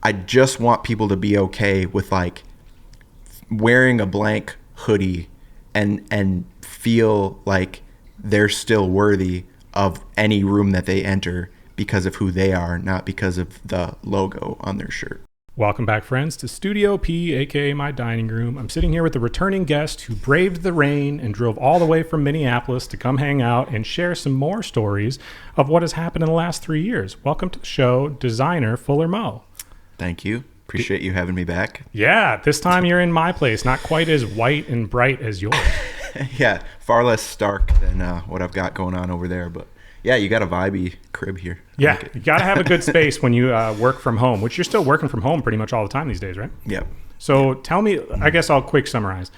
I just want people to be okay with like wearing a blank hoodie and feel like they're still worthy of any room that they enter because of who they are, not because of the logo on their shirt. Welcome back, friends, to Studio P, aka my dining room. I'm sitting here with a returning guest who braved the rain and drove all the way from Minneapolis to come hang out and share some more stories of what has happened in the last 3 years. Welcome to the show, designer Fuller Moe. Thank you. Appreciate you having me back. Yeah, this time you're in my place, not quite as white and bright as yours. Yeah, far less stark than what I've got going on over there, but yeah, you got a vibey crib here. Yeah, you got to have a good space when you work from home, which you're still working from home pretty much all the time these days, right? Yeah. So tell me, I guess I'll quick summarize.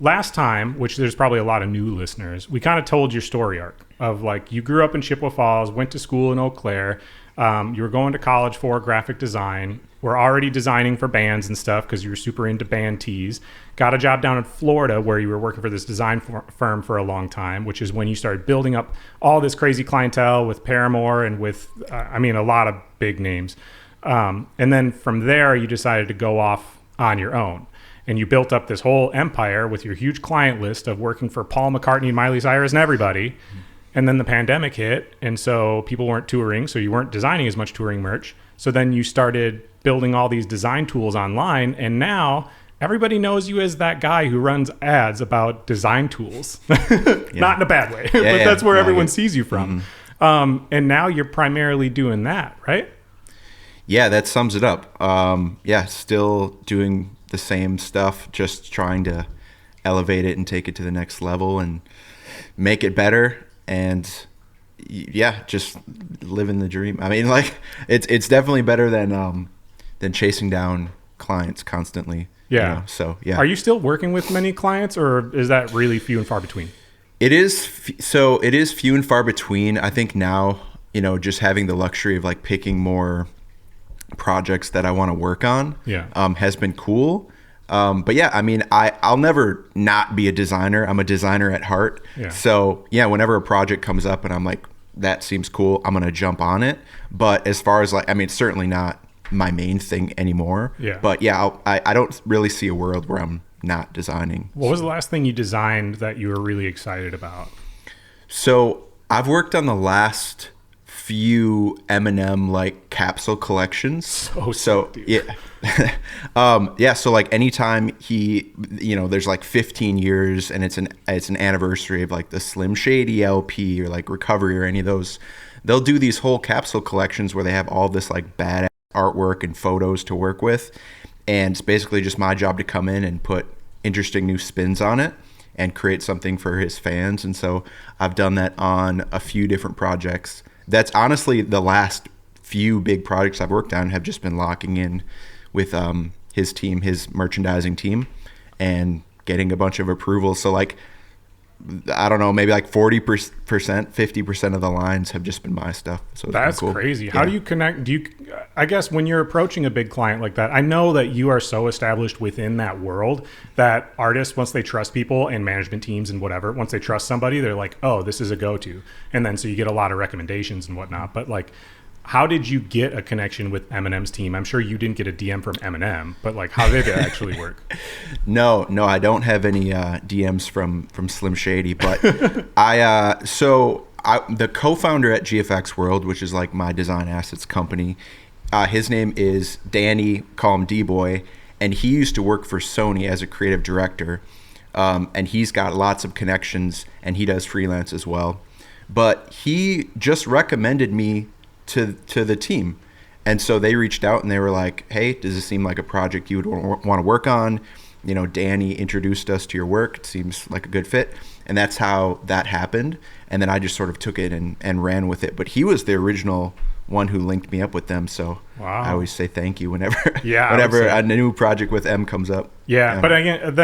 Last time, which there's probably a lot of new listeners, we kind of told your story arc of like you grew up in Chippewa Falls, went to school in Eau Claire, you were going to college for graphic design, were already designing for bands and stuff because you were super into band tees, got a job down in Florida where you were working for this design firm for a long time, which is when you started building up all this crazy clientele with Paramore and with, a lot of big names. And then from there, you decided to go off on your own. And you built up this whole empire with your huge client list of working for Paul McCartney, Miley Cyrus, and everybody. And then the pandemic hit, and so people weren't touring, so you weren't designing as much touring merch. So then you started building all these design tools online, and now everybody knows you as that guy who runs ads about design tools. Not in a bad way, but that's where everyone sees you from. Mm-hmm. And now you're primarily doing that, right? Yeah, that sums it up. Still doing the same stuff, just trying to elevate it and take it to the next level and make it better. And yeah, just living the dream. I mean, like it's definitely better than chasing down clients constantly. Yeah. You know? So yeah. Are you still working with many clients, or is that really few and far between? It is few and far between. I think now, just having the luxury of like picking more projects that I want to work on, has been cool. But yeah, I mean, I'll never not be a designer. I'm a designer at heart. Yeah. So yeah, whenever a project comes up and I'm like, that seems cool, I'm going to jump on it. But as far as like, I mean, it's certainly not my main thing anymore. Yeah. But yeah, I don't really see a world where I'm not designing. What was the last thing you designed that you were really excited about? So I've worked on the last few Eminem like capsule collections. So yeah. So like anytime he, there's like 15 years and it's an anniversary of like the Slim Shady LP or like Recovery or any of those, they'll do these whole capsule collections where they have all this like badass artwork and photos to work with. And it's basically just my job to come in and put interesting new spins on it and create something for his fans. And so I've done that on a few different projects. That's honestly the last few big projects I've worked on have just been locking in with his team, his merchandising team, and getting a bunch of approvals. So like, I don't know, maybe like 40%, 50% of the lines have just been my stuff. So that's cool. Crazy. How do you connect? I guess when you're approaching a big client like that, I know that you are so established within that world that artists, once they trust people and management teams and whatever, once they trust somebody, they're like, oh, this is a go-to. And then so you get a lot of recommendations and whatnot. But like, how did you get a connection with Eminem's team? I'm sure you didn't get a DM from Eminem, but like, how did it actually work? No, I don't have any DMs from Slim Shady, but the co-founder at GFX World, which is like my design assets company, his name is Danny, call him D-Boy, and he used to work for Sony as a creative director, and he's got lots of connections, and he does freelance as well. But he just recommended me to the team. And so they reached out and they were like, hey, does this seem like a project you would want to work on? Danny introduced us to your work. It seems like a good fit. And that's how that happened. And then I just sort of took it and ran with it. But he was the original one who linked me up with them. So wow. I always say thank you whenever a new project with M comes up. Yeah. But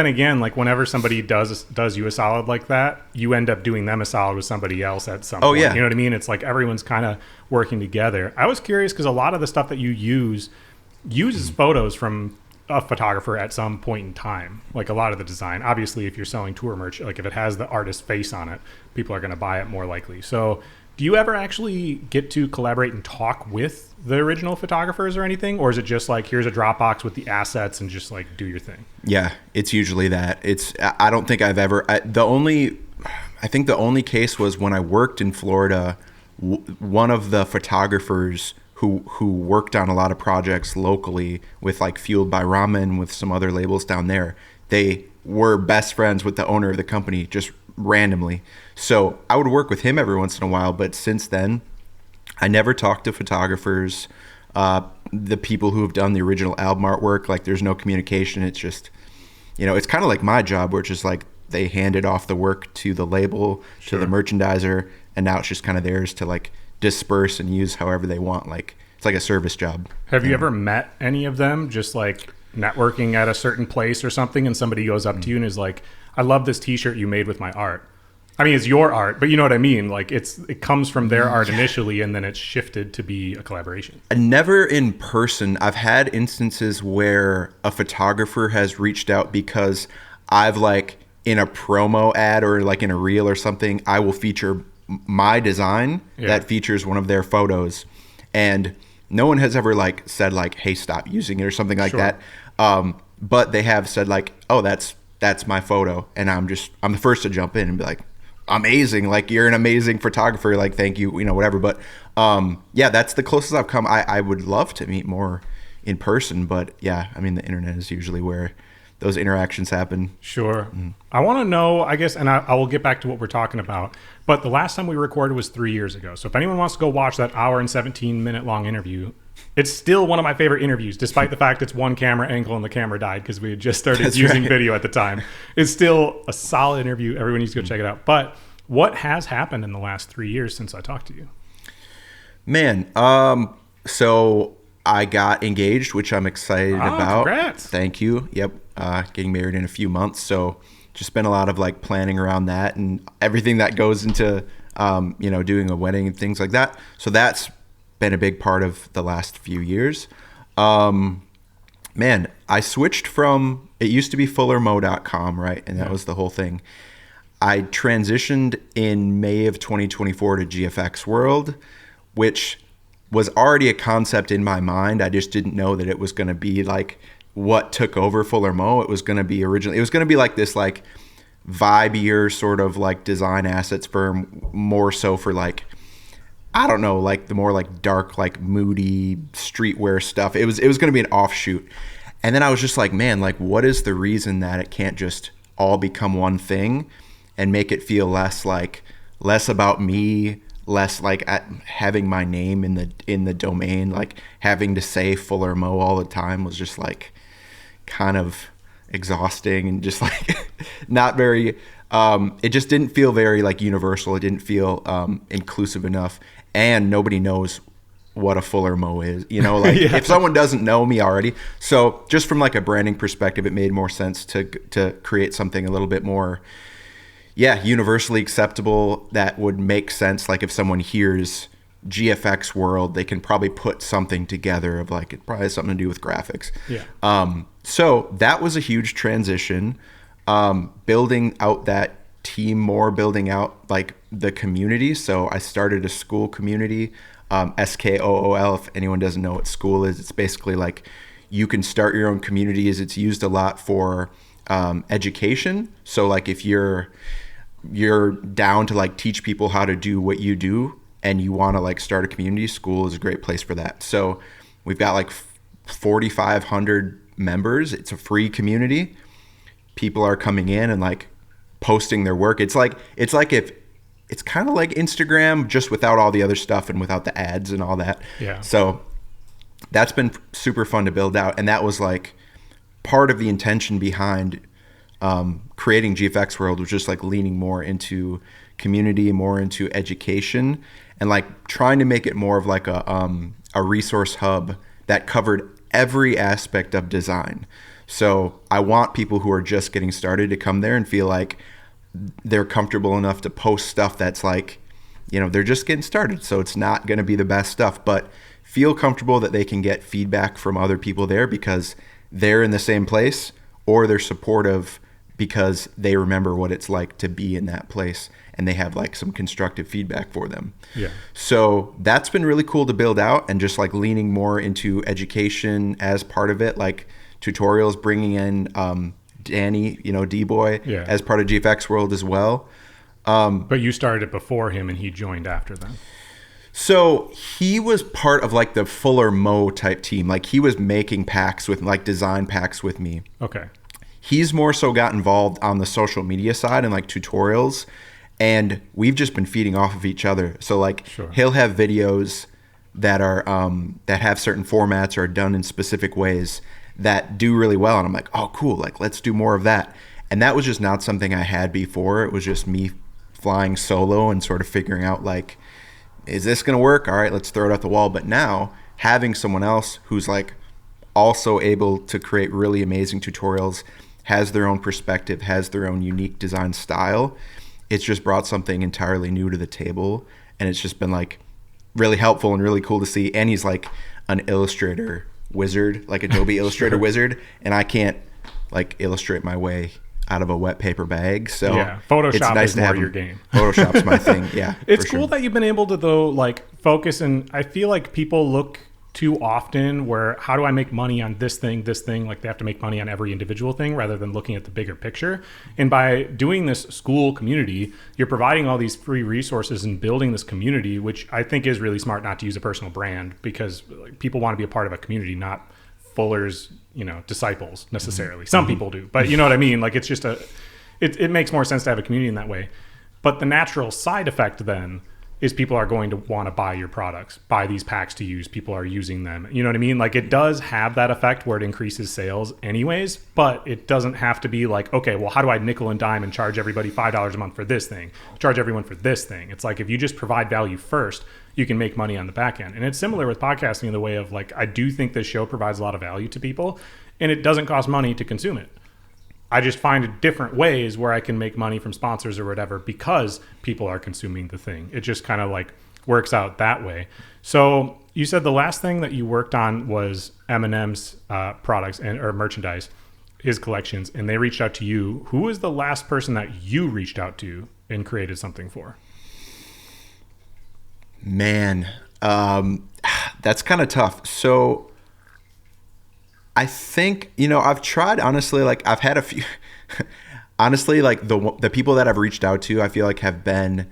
again, like whenever somebody does you a solid like that, you end up doing them a solid with somebody else at some point. Yeah. You know what I mean? It's like everyone's kind of working together. I was curious because a lot of the stuff that you uses photos from a photographer at some point in time. Like a lot of the design, obviously if you're selling tour merch, like if it has the artist's face on it, people are going to buy it more likely. So Do you ever actually get to collaborate and talk with the original photographers or anything? Or is it just like, here's a Dropbox with the assets and just like do your thing? Yeah, it's usually that. I don't think I've ever, I think the only case was when I worked in Florida, one of the photographers who worked on a lot of projects locally with like Fueled by Ramen with some other labels down there, they were best friends with the owner of the company just randomly. So I would work with him every once in a while, but since then, I never talked to photographers, the people who have done the original album artwork. Like there's no communication. It's just, it's kind of like my job, where it's just like they handed off the work to the label, to the merchandiser, and now it's just kind of theirs to like disperse and use however they want. Like it's like a service job. Have you ever met any of them just like networking at a certain place or something, and somebody goes up to you and is like, I love this t-shirt you made with my art? I mean, it's your art, but you know what I mean? Like it comes from their art initially, and then it's shifted to be a collaboration. Never in person. I've had instances where a photographer has reached out because I've like in a promo ad or like in a reel or something, I will feature my design that features one of their photos, and no one has ever like said like, hey, stop using it or something like that. But they have said like, oh, that's my photo, and I'm the first to jump in and be like, amazing, like you're an amazing photographer, like thank you, whatever. But yeah, that's the closest I've come. I would love to meet more in person, but yeah, I mean the internet is usually where those interactions happen. Sure. I want to know, I guess, and I will get back to what we're talking about, but the last time we recorded was 3 years ago. So if anyone wants to go watch that hour and 17-minute long interview, it's still one of my favorite interviews, despite the fact it's one camera angle and the camera died because we had just started using video at the time. It's still a solid interview. Everyone needs to go check it out. But what has happened in the last 3 years since I talked to you? Man, so I got engaged, which I'm excited about. Congrats. Thank you. Yep. Getting married in a few months. So just been a lot of like planning around that and everything that goes into, doing a wedding and things like that. So that's been a big part of the last few years. Man, I switched from, it used to be fullermoe.com, right? And that was the whole thing. I transitioned in May of 2024 to GFX World, which was already a concept in my mind. I just didn't know that it was going to be like what took over Fuller Moe. It was going to be like this like vibier sort of like design assets firm, more so for like, I don't know, like the more like dark, like moody streetwear stuff. It was going to be an offshoot. And then I was just like, man, like what is the reason that it can't just all become one thing and make it feel less about me, less like having my name in the domain, like having to say Fuller Moe all the time was just like kind of exhausting and just like not very, it just didn't feel very like universal. It didn't feel inclusive enough, and nobody knows what a Fuller Moe is, like if someone doesn't know me already. So just from like a branding perspective, it made more sense to create something a little bit more, universally acceptable that would make sense. Like if someone hears GFX World, they can probably put something together of like, it probably has something to do with graphics. So that was a huge transition, building out that team more, building out like the community. So I started a school community, SKOOL. If anyone doesn't know what school is, it's basically like you can start your own communities. It's used a lot for education. So like if you're down to like teach people how to do what you do and you want to like start a community, school is a great place for that. So we've got like 4,500 members. It's a free community. People are coming in and like posting their work. It's kind of like Instagram, just without all the other stuff and without the ads and all that. So that's been super fun to build out. And that was like part of the intention behind creating GFX World, was just like leaning more into community, more into education, and like trying to make it more of like a resource hub that covered every aspect of design. So I want people who are just getting started to come there and feel like they're comfortable enough to post stuff that's like, they're just getting started. So it's not going to be the best stuff, but feel comfortable that they can get feedback from other people there because they're in the same place, or they're supportive because they remember what it's like to be in that place. and they have like some constructive feedback for them. Yeah. So that's been really cool to build out, and just like leaning more into education as part of it, like tutorials, bringing in Danny, D-Boy, as part of GFX World as well. But you started it before him and he joined after them. So he was part of like the Fuller Moe type team. Like he was making packs with like design packs with me. Okay. He's more so got involved on the social media side and like tutorials, and we've just been feeding off of each other. So like he'll have videos that are that have certain formats or are done in specific ways that do really well, and I'm like, oh cool, like let's do more of that. And that was just not something I had before. It was just me flying solo and sort of figuring out like, is this gonna work? All right, let's throw it at the wall. But now having someone else who's like also able to create really amazing tutorials, has their own perspective, has their own unique design style, it's just brought something entirely new to the table, and it's just been like really helpful and really cool to see. And he's like an Illustrator wizard, like Adobe Illustrator wizard, and I can't like illustrate my way out of a wet paper bag. So Photoshop it's nice is to more have your game. Photoshop's my thing. Yeah. It's cool that you've been able to though like focus, and I feel like people look too often where how do I make money on this thing, like they have to make money on every individual thing rather than looking at the bigger picture. And by doing this school community, you're providing all these free resources and building this community, which I think is really smart, not to use a personal brand, because like, people want to be a part of a community, not Fuller's, disciples necessarily. Some people do, but you know what I mean? Like it's just it makes more sense to have a community in that way. But the natural side effect then is people are going to want to buy your products, buy these packs to use. People are using them. You know what I mean? Like it does have that effect where it increases sales anyways, but it doesn't have to be like, okay, well, how do I nickel and dime and charge everybody $5 a month for this thing, charge everyone for this thing? It's like, if you just provide value first, you can make money on the back end. And it's similar with podcasting in the way of like, I do think this show provides a lot of value to people, and it doesn't cost money to consume it. I just find different ways where I can make money from sponsors or whatever because people are consuming the thing. It just kind of like works out that way. So you said the last thing that you worked on was Eminem's products or merchandise, his collections, and they reached out to you. Who was the last person that you reached out to and created something for? Man, that's kind of tough. So I think, I've tried, honestly, like I've had a few, honestly, like the people that I've reached out to, I feel like have been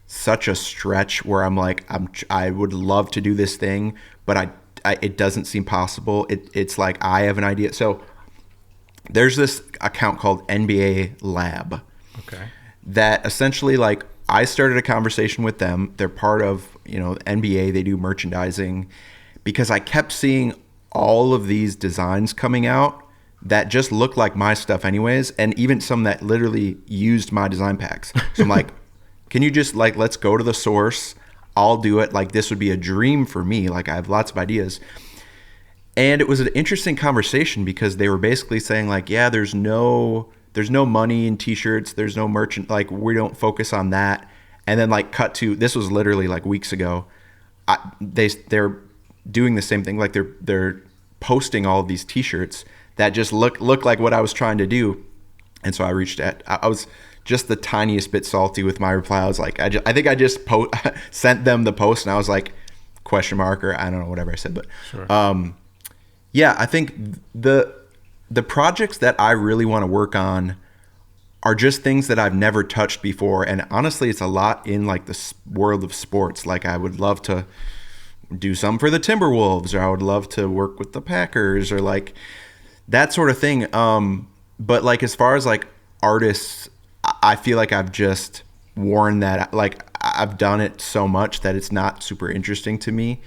such a stretch where I'm like, I would love to do this thing, but it doesn't seem possible. It's like, I have an idea. So there's this account called NBA Lab. Okay. That essentially like I started a conversation with them. They're part of, NBA, they do merchandising, because I kept seeing all of these designs coming out that just looked like my stuff anyways, and even some that literally used my design packs. So I'm like, can you just like, let's go to the source, I'll do it. Like this would be a dream for me. Like I have lots of ideas. And it was an interesting conversation because they were basically saying like, yeah, there's no money in t-shirts, there's no merchant, like we don't focus on that. And then like cut to, this was literally like weeks ago, they're doing the same thing. Like they're posting all of these t-shirts that just look like what I was trying to do. And so I was just the tiniest bit salty with my reply. I was like, I think I just sent them the post, and I was like, ? Or I don't know, whatever I said. But sure. Yeah, I think the projects that I really want to work on are just things that I've never touched before. And honestly, it's a lot in like the world of sports. Like I would love to do some for the Timberwolves, or I would love to work with the Packers, or like that sort of thing. But like as far as like artists, I feel like I've just worn that, like I've done it so much that it's not super interesting to me.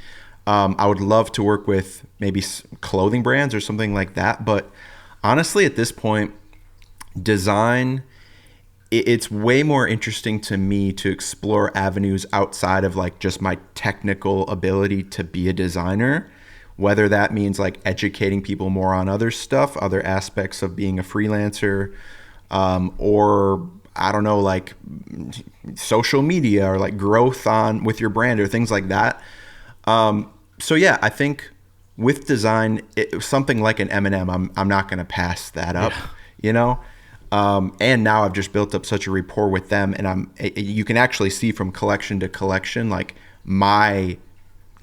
I would love to work with maybe clothing brands or something like that. But honestly, at this point, design, it's way more interesting to me to explore avenues outside of like just my technical ability to be a designer, whether that means like educating people more on other stuff, other aspects of being a freelancer, or I don't know, like social media, or like growth with your brand or things like that. So yeah, I think with design, something like an Eminem, I'm not going to pass that up, And now I've just built up such a rapport with them, and you can actually see from collection to collection, like my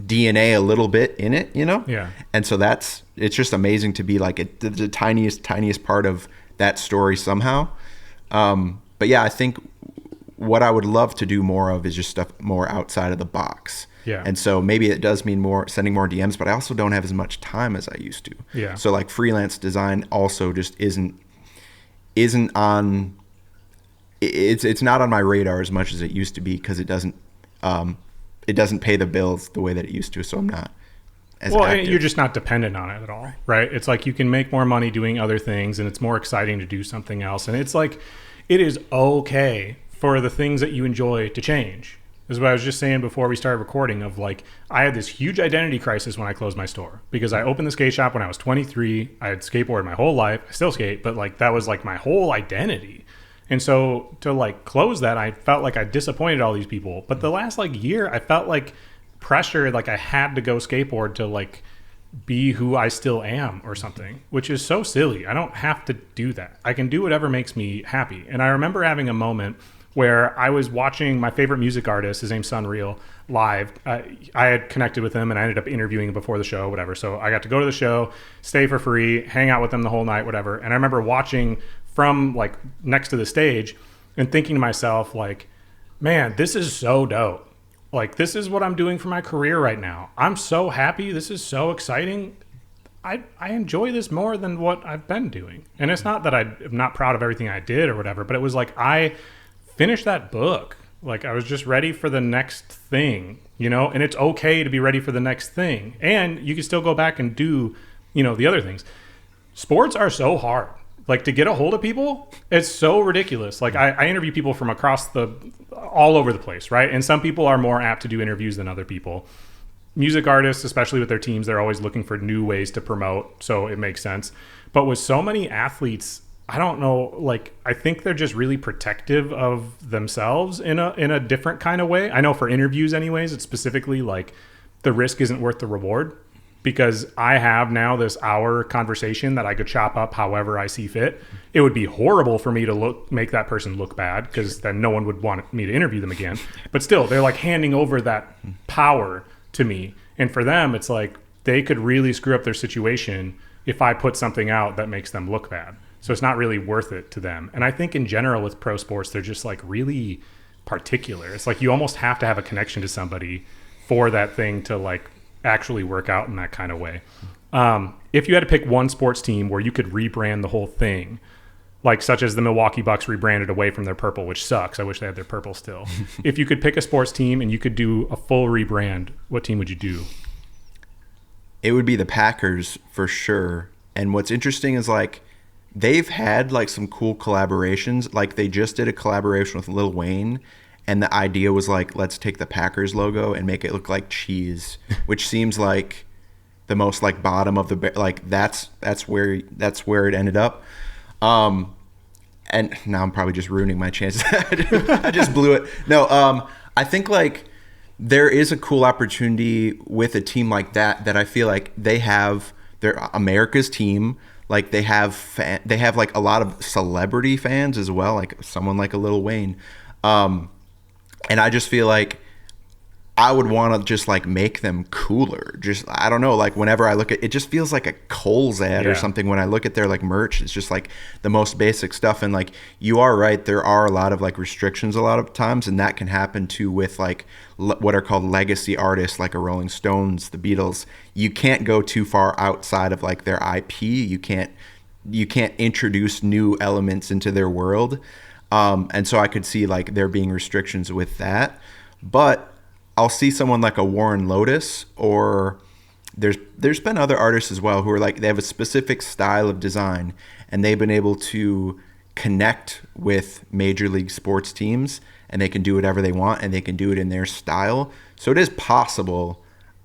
DNA a little bit in it, you know? Yeah. And so it's just amazing to be like the tiniest part of that story somehow. But yeah, I think what I would love to do more of is just stuff more outside of the box. Yeah. And so maybe it does mean sending more DMs, but I also don't have as much time as I used to. Yeah. So like freelance design also just isn't on, it's not on my radar as much as it used to be, because it doesn't pay the bills the way that it used to. So I'm not as active. You're just not dependent on it at all, right? It's like you can make more money doing other things, and it's more exciting to do something else. And it's like, it is okay for the things that you enjoy to change. This is what I was just saying before we started recording, of like, I had this huge identity crisis when I closed my store, because I opened the skate shop when I was 23. I had skateboarded my whole life. I still skate, but like that was like my whole identity. And so to like close that, I felt like I disappointed all these people. But the last like year, I felt like pressure, like I had to go skateboard to like be who I still am or something, which is so silly. I don't have to do that. I can do whatever makes me happy. And I remember having a moment where I was watching my favorite music artist, his name's Sunreal, live. I had connected with him, and I ended up interviewing him before the show, whatever. So I got to go to the show, stay for free, hang out with them the whole night, whatever. And I remember watching from like next to the stage and thinking to myself, like, man, this is so dope. Like, this is what I'm doing for my career right now. I'm so happy. This is so exciting. I enjoy this more than what I've been doing. And it's not that I'm not proud of everything I did or whatever, but it was like I finished that book. Like, I was just ready for the next thing, you know? And it's okay to be ready for the next thing. And you can still go back and do, you know, the other things. Sports are so hard. Like, to get a hold of people, it's so ridiculous. Like, I interview people from all over the place, right? And some people are more apt to do interviews than other people. Music artists, especially with their teams, they're always looking for new ways to promote, so it makes sense. But with so many athletes, I don't know, like, I think they're just really protective of themselves in a different kind of way. I know for interviews anyways, it's specifically like the risk isn't worth the reward, because I have now this hour conversation that I could chop up however I see fit. It would be horrible for me to make that person look bad, because then no one would want me to interview them again. But still, they're like handing over that power to me. And for them, it's like they could really screw up their situation if I put something out that makes them look bad. So it's not really worth it to them. And I think in general with pro sports, they're just like really particular. It's like you almost have to have a connection to somebody for that thing to like actually work out in that kind of way. If you had to pick one sports team where you could rebrand the whole thing, like such as the Milwaukee Bucks rebranded away from their purple, which sucks. I wish they had their purple still. If you could pick a sports team and you could do a full rebrand, what team would you do? It would be the Packers for sure. And what's interesting is like they've had like some cool collaborations. Like they just did a collaboration with Lil Wayne, and the idea was like, let's take the Packers logo and make it look like cheese, which seems like the most like bottom of the like that's where it ended up. And now I'm probably just ruining my chances. I just blew it. No, I think like there is a cool opportunity with a team like that I feel like they're America's team. Like they have like a lot of celebrity fans as well, like someone like a Lil Wayne. And I just feel like I would want to just like make them cooler. Just, I don't know, like whenever I look at it, just feels like a Kohl's ad or something. When I look at their like merch, it's just like the most basic stuff. And like, you are right, there are a lot of like restrictions a lot of times, and that can happen too with like what are called legacy artists, like a Rolling Stones, the Beatles. You can't go too far outside of like their IP. You can't introduce new elements into their world. And so I could see like there being restrictions with that. But I'll see someone like a Warren Lotus, or there's been other artists as well who are like, they have a specific style of design and they've been able to connect with major league sports teams, and they can do whatever they want and they can do it in their style. So it is possible.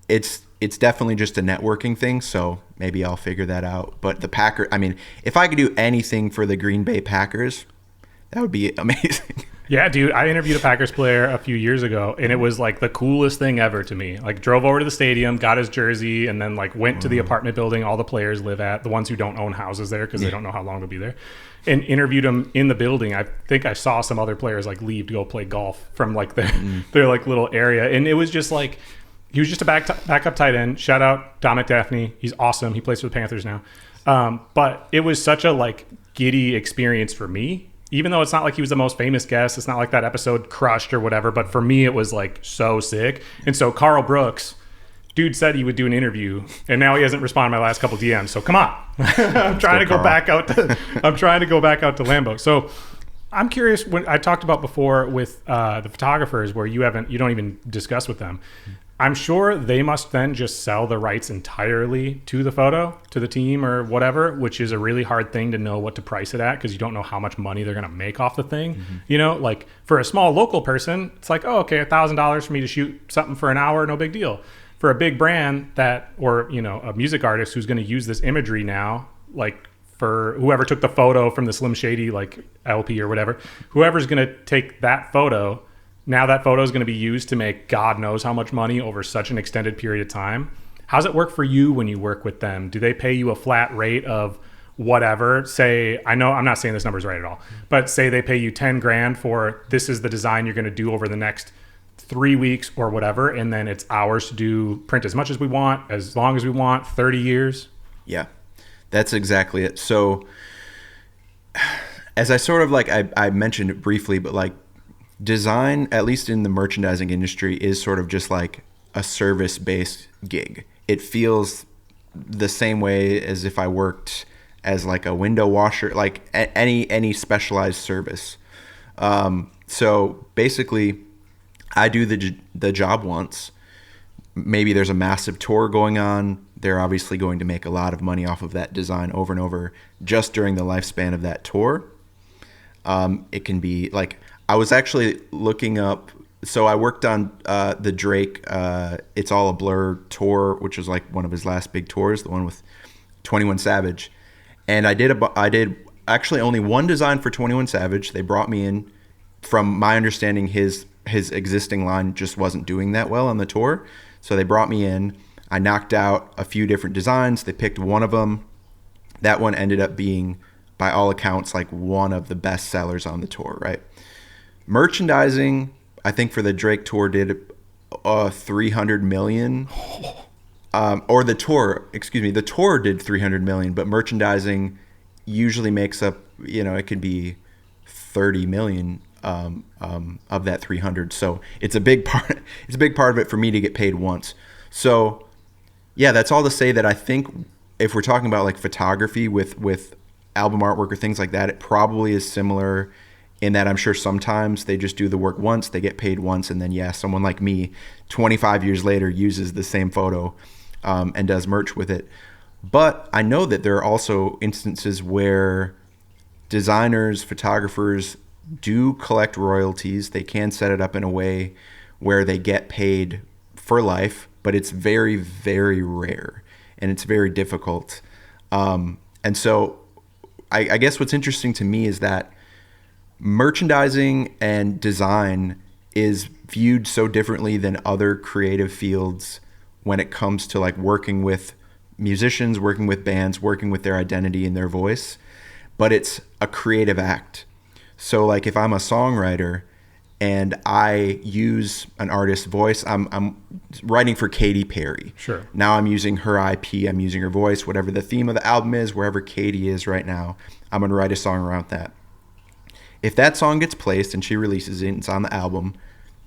It's definitely just a networking thing. So maybe I'll figure that out. But the Packers, I mean, if I could do anything for the Green Bay Packers, that would be amazing. Yeah, dude, I interviewed a Packers player a few years ago, and it was like the coolest thing ever to me. Like, drove over to the stadium, got his jersey, and then like went to the apartment building all the players live at, the ones who don't own houses there because they don't know how long they'll be there, and interviewed him in the building. I think I saw some other players like leave to go play golf from like their like little area, and it was just like he was just a backup tight end. Shout out Dominic Daphne, he's awesome. He plays for the Panthers now, but it was such a like giddy experience for me. Even though it's not like he was the most famous guest, it's not like that episode crushed or whatever, but for me, it was like so sick. And so Carl Brooks, dude said he would do an interview, and now he hasn't responded to my last couple DMs. So come on, I'm trying to go back out to Lambeau. So I'm curious, when I talked about before with the photographers where you don't even discuss with them. I'm sure they must then just sell the rights entirely to the photo, to the team or whatever, which is a really hard thing to know what to price it at because you don't know how much money they're going to make off the thing. You know, like for a small local person, it's like, oh, okay, $1,000 for me to shoot something for an hour, no big deal. For a big brand or, you know, a music artist who's going to use this imagery now, like for whoever took the photo from the Slim Shady, like LP or whatever, whoever's going to take that photo, now that photo is going to be used to make God knows how much money over such an extended period of time. How's it work for you when you work with them? Do they pay you a flat rate of whatever? Say, I know I'm not saying this number's right at all, but say they pay you 10 grand for this is the design you're going to do over the next 3 weeks or whatever, and then it's ours to print as much as we want, as long as we want, 30 years. Yeah, that's exactly it. So as I sort of like, I mentioned it briefly, but like, design, at least in the merchandising industry, is sort of just like a service-based gig. It feels the same way as if I worked as like a window washer, like any specialized service. So basically, I do the job once. Maybe there's a massive tour going on. They're obviously going to make a lot of money off of that design over and over just during the lifespan of that tour. It can be like, I was actually looking up, so I worked on the Drake It's All a Blur tour, which was like one of his last big tours, the one with 21 Savage. And I did actually only one design for 21 Savage. They brought me in. From my understanding, his existing line just wasn't doing that well on the tour. So they brought me in. I knocked out a few different designs. They picked one of them. That one ended up being, by all accounts, like one of the best sellers on the tour, right? Merchandising, I think for the Drake tour did $300 million. Or the tour did $300 million, but merchandising usually makes up, you know, it could be 30 million of that 300. So it's a big part. It's a big part of it for me to get paid once. So yeah, that's all to say that I think if we're talking about like photography with album artwork or things like that, it probably is similar in that I'm sure sometimes they just do the work once, they get paid once, and then someone like me 25 years later uses the same photo and does merch with it. But I know that there are also instances where designers, photographers do collect royalties. They can set it up in a way where they get paid for life, but it's very, very rare and it's very difficult. And so I guess what's interesting to me is that merchandising and design is viewed so differently than other creative fields when it comes to like working with musicians, working with bands, working with their identity and their voice, but it's a creative act. So like if I'm a songwriter and I use an artist's voice, I'm writing for Katy Perry. Sure. Now I'm using her IP, I'm using her voice, whatever the theme of the album is, wherever Katy is right now, I'm going to write a song around that. If that song gets placed and she releases it and it's on the album,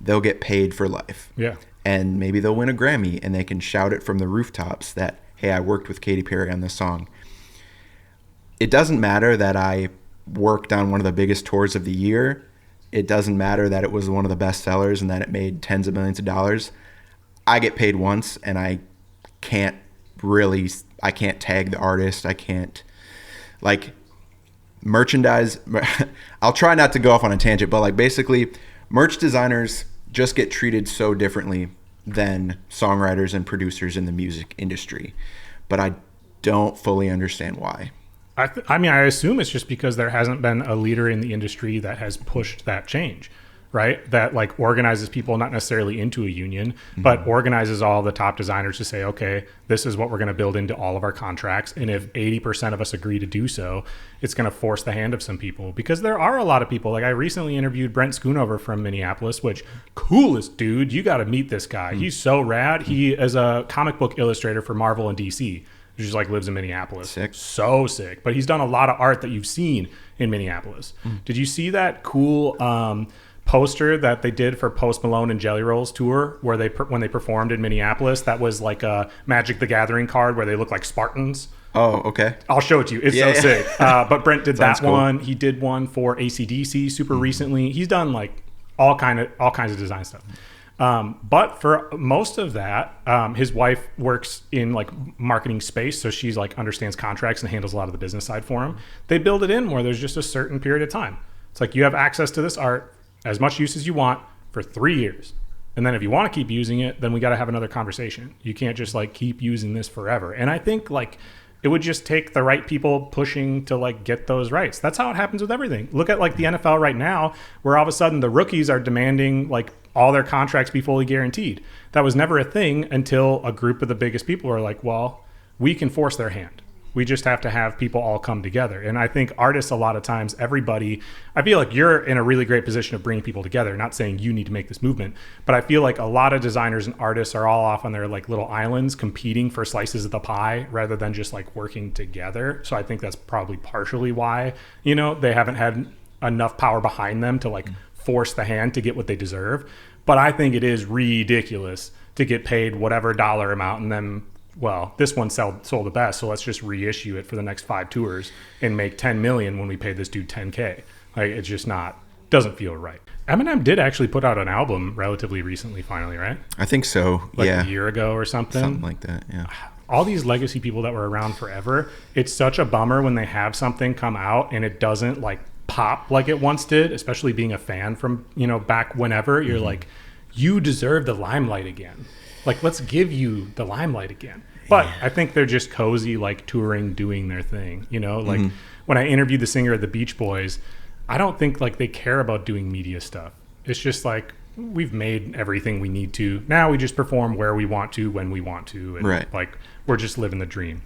they'll get paid for life. Yeah. And maybe they'll win a Grammy and they can shout it from the rooftops that, hey, I worked with Katy Perry on this song. It doesn't matter that I worked on one of the biggest tours of the year. It doesn't matter that it was one of the best sellers and that it made tens of millions of dollars. I get paid once and I can't tag the artist. I can't like merchandise. I'll try not to go off on a tangent, but like basically merch designers just get treated so differently than songwriters and producers in the music industry. But I don't fully understand why. I mean, I assume it's just because there hasn't been a leader in the industry that has pushed that change, right? That like organizes people not necessarily into a union, but organizes all the top designers to say, okay, this is what we're going to build into all of our contracts. And if 80% of us agree to do so, it's going to force the hand of some people, because there are a lot of people. Like I recently interviewed Brent Schoonover from Minneapolis, which coolest dude. You got to meet this guy. He's so rad. He is a comic book illustrator for Marvel and DC. He just like lives in Minneapolis. Sick. So sick. But he's done a lot of art that you've seen in Minneapolis. Did you see that cool poster that they did for Post Malone and Jelly Roll's tour, where they when they performed in Minneapolis? That was like a Magic the Gathering card where they look like Spartans. Oh, okay. I'll show it to you. It's so sick. But Brent did that cool. one. He did one for AC/DC super recently. He's done like all kinds of design stuff. But for most of that, his wife works in like marketing space, so she's like understands contracts and handles a lot of the business side for him. They build it in where there's just a certain period of time. It's like you have access to this art, as much use as you want, for 3 years. And then if you want to keep using it, then we got to have another conversation. You can't just like keep using this forever. And I think like it would just take the right people pushing to like get those rights. That's how it happens with everything. Look at like the NFL right now, where all of a sudden the rookies are demanding like all their contracts be fully guaranteed. That was never a thing until a group of the biggest people are like, well, we can force their hand. We just have to have people all come together. And I think artists, a lot of times, everybody, I feel like you're in a really great position of bringing people together, not saying you need to make this movement, but I feel like a lot of designers and artists are all off on their like little islands competing for slices of the pie rather than just like working together. So I think that's probably partially why, you know, they haven't had enough power behind them to like force the hand to get what they deserve. But I think it is ridiculous to get paid whatever dollar amount and then, well, this one sold the best, so let's just reissue it for the next 5 tours and make 10 million when we pay this dude 10K. Like, it's just doesn't feel right. Eminem did actually put out an album relatively recently, finally, right? I think so. Like a year ago or something. Something like that, yeah. All these legacy people that were around forever, it's such a bummer when they have something come out and it doesn't like pop like it once did, especially being a fan from, you know, back whenever. You're like, you deserve the limelight again. Like, let's give you the limelight again. But I think they're just cozy, like touring, doing their thing. You know, like when I interviewed the singer of the Beach Boys, I don't think like they care about doing media stuff. It's just like, we've made everything we need to. Now we just perform where we want to, when we want to. And like, we're just living the dream.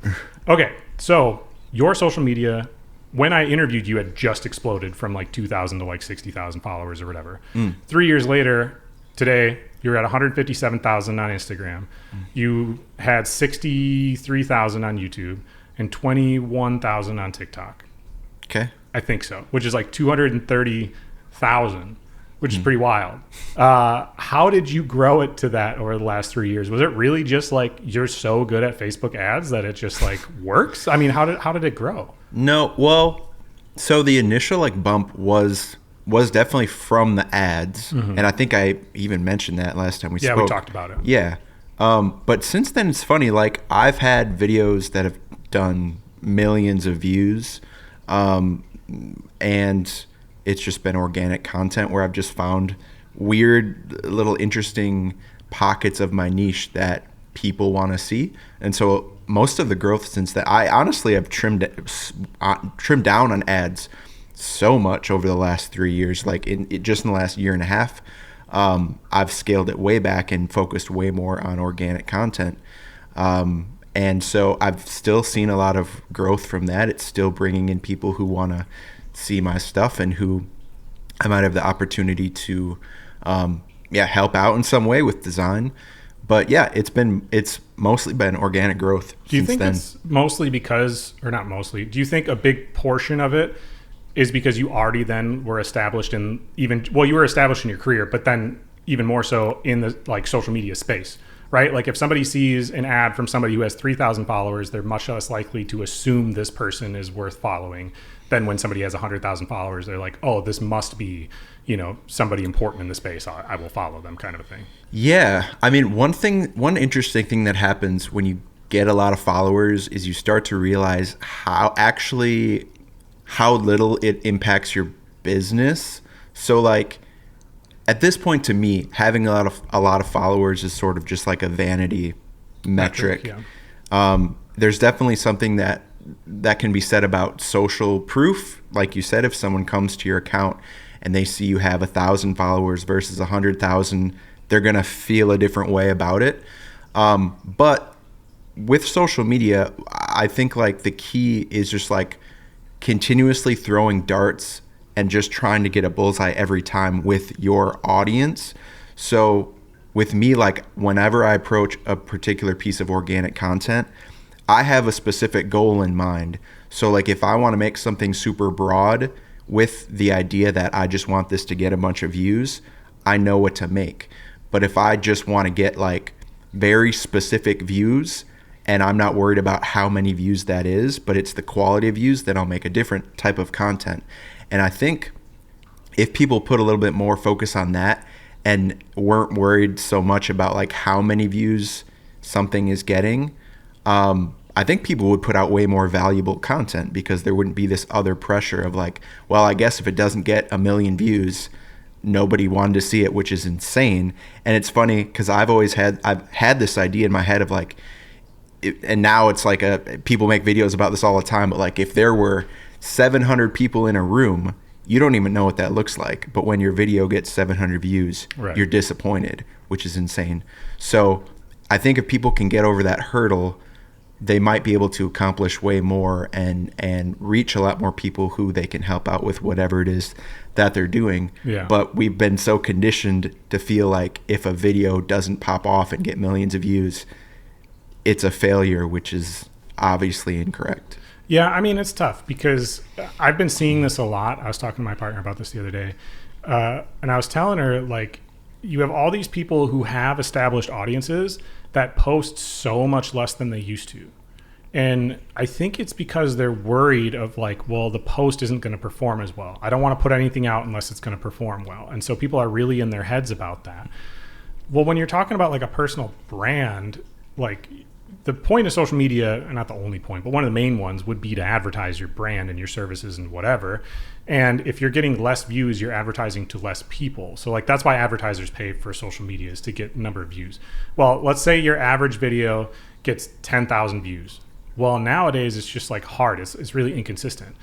Okay. So your social media, when I interviewed you, had just exploded from like 2,000 to like 60,000 followers or whatever. 3 years later, today, you're at 157,000 on Instagram. You had 63,000 on YouTube and 21,000 on TikTok. Okay. I think so, which is like 230,000, which is pretty wild. How did you grow it to that over the last 3 years? Was it really just like you're so good at Facebook ads that it just like works? I mean, how did it grow? No, well, so the initial like bump was definitely from the ads, and I think I even mentioned that last time we spoke. Yeah, we talked about it. Yeah, but since then it's funny. Like I've had videos that have done millions of views, and it's just been organic content where I've just found weird little interesting pockets of my niche that people want to see, and so most of the growth since that, I honestly have trimmed down on ads so much over the last 3 years. Like just in the last year and a half, I've scaled it way back and focused way more on organic content. And so I've still seen a lot of growth from that. It's still bringing in people who want to see my stuff and who I might have the opportunity to, help out in some way with design. But yeah, it's mostly been organic growth. Do you think it's mostly because, or not mostly, do you think a big portion of it is because you already then were established in you were established in your career, but then even more so in the like social media space, right? Like if somebody sees an ad from somebody who has 3,000 followers, they're much less likely to assume this person is worth following than when somebody has 100,000 followers. They're like, oh, this must be, you know, somebody important in the space. I will follow them, kind of a thing. Yeah. I mean, one interesting thing that happens when you get a lot of followers is you start to realize how little it impacts your business. So like at this point, to me, having a lot of followers is sort of just like a vanity metric. Yeah. There's definitely something that that can be said about social proof. Like you said, if someone comes to your account and they see you have 1,000 followers versus 100,000, they're going to feel a different way about it. But with social media, I think like the key is just like continuously throwing darts and just trying to get a bullseye every time with your audience. So with me, like whenever I approach a particular piece of organic content, I have a specific goal in mind. So like if I want to make something super broad with the idea that I just want this to get a bunch of views, I know what to make. But if I just want to get like very specific views and I'm not worried about how many views that is, but it's the quality of views, then I'll make a different type of content. And I think if people put a little bit more focus on that and weren't worried so much about like how many views something is getting, I think people would put out way more valuable content because there wouldn't be this other pressure of like, well, I guess if it doesn't get 1 million views, nobody wanted to see it, which is insane. And it's funny because I've had this idea in my head of like, and now it's like people make videos about this all the time, but like if there were 700 people in a room, you don't even know what that looks like. But when your video gets 700 views, right, you're disappointed, which is insane. So I think if people can get over that hurdle, they might be able to accomplish way more and reach a lot more people who they can help out with whatever it is that they're doing. Yeah. But we've been so conditioned to feel like if a video doesn't pop off and get millions of views, it's a failure, which is obviously incorrect. Yeah, I mean, it's tough because I've been seeing this a lot. I was talking to my partner about this the other day, and I was telling her, like, you have all these people who have established audiences that post so much less than they used to. And I think it's because they're worried of like, well, the post isn't going to perform as well. I don't want to put anything out unless it's going to perform well. And so people are really in their heads about that. Well, when you're talking about like a personal brand, like the point of social media, and not the only point, but one of the main ones would be to advertise your brand and your services and whatever. And if you're getting less views, you're advertising to less people. So like that's why advertisers pay for social media, is to get a number of views. Well, let's say your average video gets 10,000 views. Well, nowadays it's just like hard. It's really inconsistent.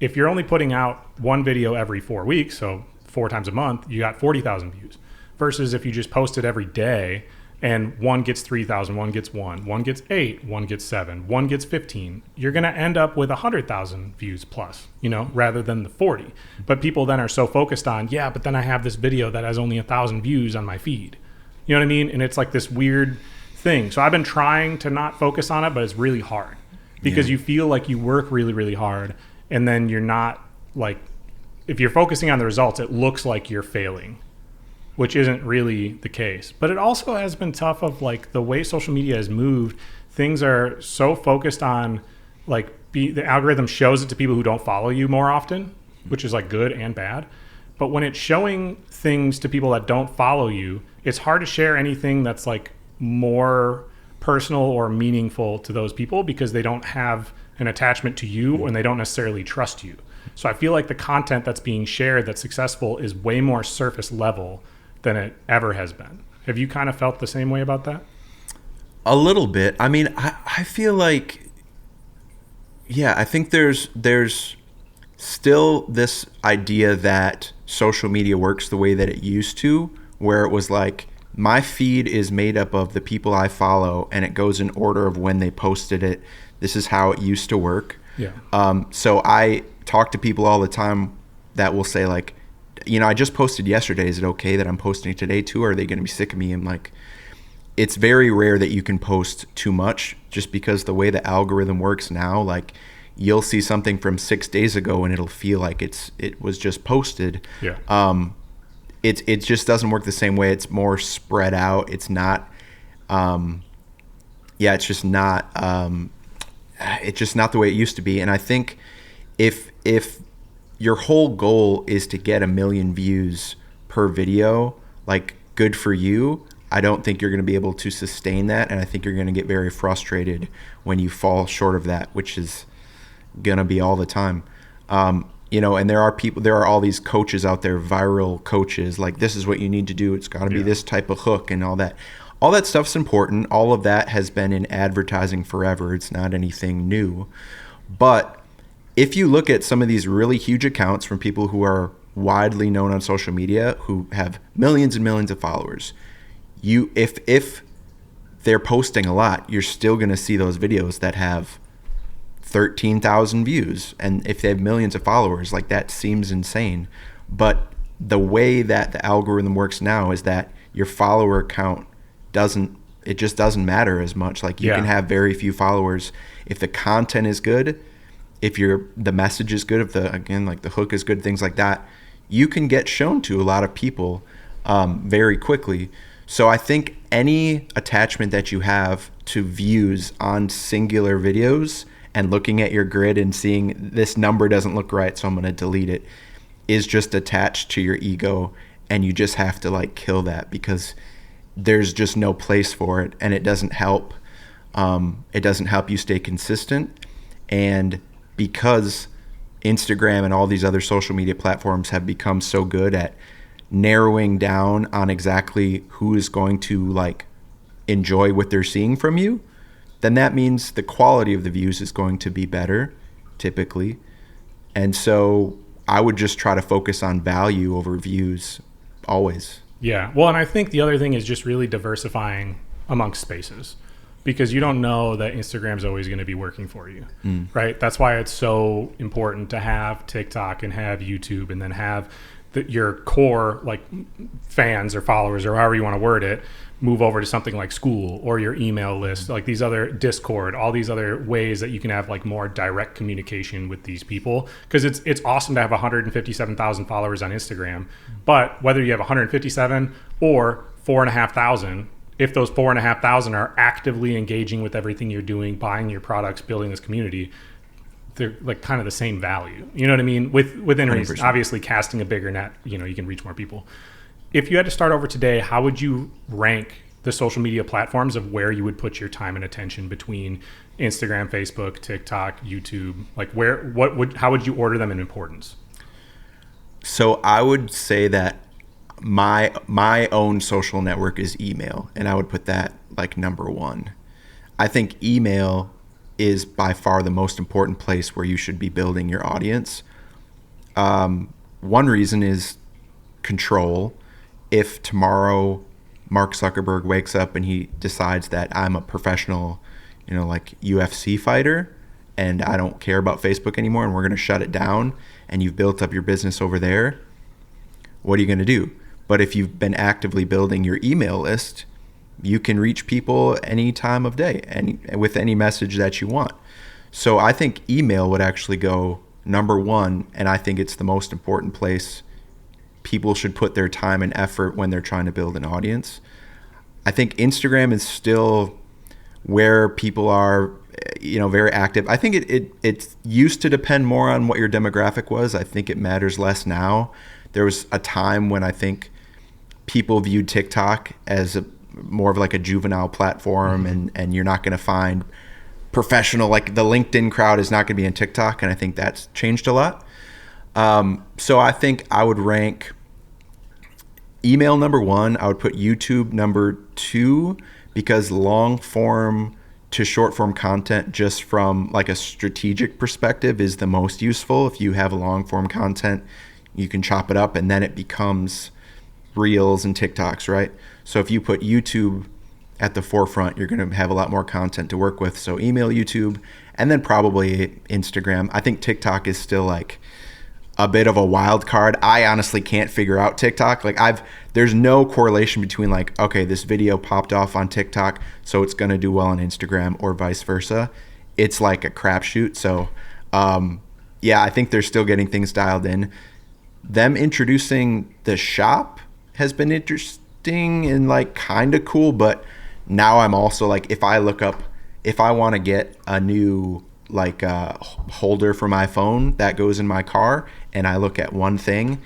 If you're only putting out one video every 4 weeks, so 4 times a month, you got 40,000 views. Versus if you just post it every day, and one gets 3,000, one gets 1 gets 8, one gets 7, one gets 15. You're going to end up with 100,000 views plus, rather than the 40. But people then are so focused on, yeah, but then I have this video that has only 1,000 views on my feed. You know what I mean? And it's like this weird thing. So I've been trying to not focus on it, but it's really hard because you feel like you work really, really hard. And then you're not like, if you're focusing on the results, it looks like you're failing, which isn't really the case. But it also has been tough of like the way social media has moved. Things are so focused on like the algorithm shows it to people who don't follow you more often, which is like good and bad. But when it's showing things to people that don't follow you, it's hard to share anything that's like more personal or meaningful to those people because they don't have an attachment to you and they don't necessarily trust you. So I feel like the content that's being shared that's successful is way more surface level than it ever has been. Have you kind of felt the same way about that? A little bit. I mean, I feel like, I think there's still this idea that social media works the way that it used to, where it was like, my feed is made up of the people I follow and it goes in order of when they posted it. This is how it used to work. Yeah. So I talk to people all the time that will say like, I just posted yesterday. Is it okay that I'm posting today too? Or are they going to be sick of me? And like, it's very rare that you can post too much just because the way the algorithm works now, like you'll see something from 6 days ago and it'll feel like it was just posted. Yeah. It just doesn't work the same way. It's more spread out. It's not, it's just not the way it used to be. And I think if your whole goal is to get 1 million views per video, like good for you. I don't think you're going to be able to sustain that. And I think you're going to get very frustrated when you fall short of that, which is going to be all the time. And there are all these coaches out there, viral coaches, like this is what you need to do. It's got to be this type of hook and all that. All that stuff's important. All of that has been in advertising forever. It's not anything new. But if you look at some of these really huge accounts from people who are widely known on social media, who have millions and millions of followers, if they're posting a lot, you're still going to see those videos that have 13,000 views. And if they have millions of followers, like, that seems insane. But the way that the algorithm works now is that your follower count just doesn't matter as much. Like, you can have very few followers. If the content is good, if the message is good, if the hook is good, things like that, you can get shown to a lot of people very quickly. So I think any attachment that you have to views on singular videos and looking at your grid and seeing this number doesn't look right, so I'm going to delete it, is just attached to your ego, and you just have to like kill that, because there's just no place for it, and it doesn't help. It doesn't help you stay consistent. And because Instagram and all these other social media platforms have become so good at narrowing down on exactly who is going to like enjoy what they're seeing from you, then that means the quality of the views is going to be better typically. And so I would just try to focus on value over views always. Yeah. Well, and I think the other thing is just really diversifying amongst spaces, because you don't know that Instagram's always going to be working for you, right? That's why it's so important to have TikTok and have YouTube, and then have your core like fans or followers, or however you want to word it, move over to something like school or your email list, like these other Discord, all these other ways that you can have like more direct communication with these people. Because it's awesome to have 157,000 followers on Instagram, but whether you have 157 or 4,500, if those 4,500 are actively engaging with everything you're doing, buying your products, building this community, they're like kind of the same value. You know what I mean? Within reason. Obviously, casting a bigger net, you can reach more people. If you had to start over today, how would you rank the social media platforms of where you would put your time and attention between Instagram, Facebook, TikTok, YouTube? Like how would you order them in importance? So I would say that my own social network is email, and I would put that like number one. I think email is by far the most important place where you should be building your audience. One reason is control. If tomorrow Mark Zuckerberg wakes up and he decides that I'm a professional, like UFC fighter, and I don't care about Facebook anymore, and we're going to shut it down, and you've built up your business over there, what are you going to do? But if you've been actively building your email list, you can reach people any time of day and with any message that you want. So I think email would actually go number one, and I think it's the most important place people should put their time and effort when they're trying to build an audience. I think Instagram is still where people are, very active. I think it used to depend more on what your demographic was. I think it matters less now. There was a time when I think people viewed TikTok as more of like a juvenile platform, and you're not going to find professional, like the LinkedIn crowd is not going to be in TikTok, and I think that's changed a lot. So I think I would rank email number one. I would put YouTube number two, because long form to short form content, just from like a strategic perspective, is the most useful. If you have a long form content, you can chop it up and then it becomes Reels and TikToks, right? So if you put YouTube at the forefront, you're going to have a lot more content to work with. So email, YouTube, and then probably Instagram. I think TikTok is still like a bit of a wild card. I honestly can't figure out TikTok. Like there's no correlation between like, okay, this video popped off on TikTok, so it's going to do well on Instagram, or vice versa. It's like a crapshoot. So yeah, I think they're still getting things dialed in. Them introducing the shop has been interesting and like kind of cool, but now I'm also like, if I want to get a new like holder for my phone that goes in my car, and I look at one thing,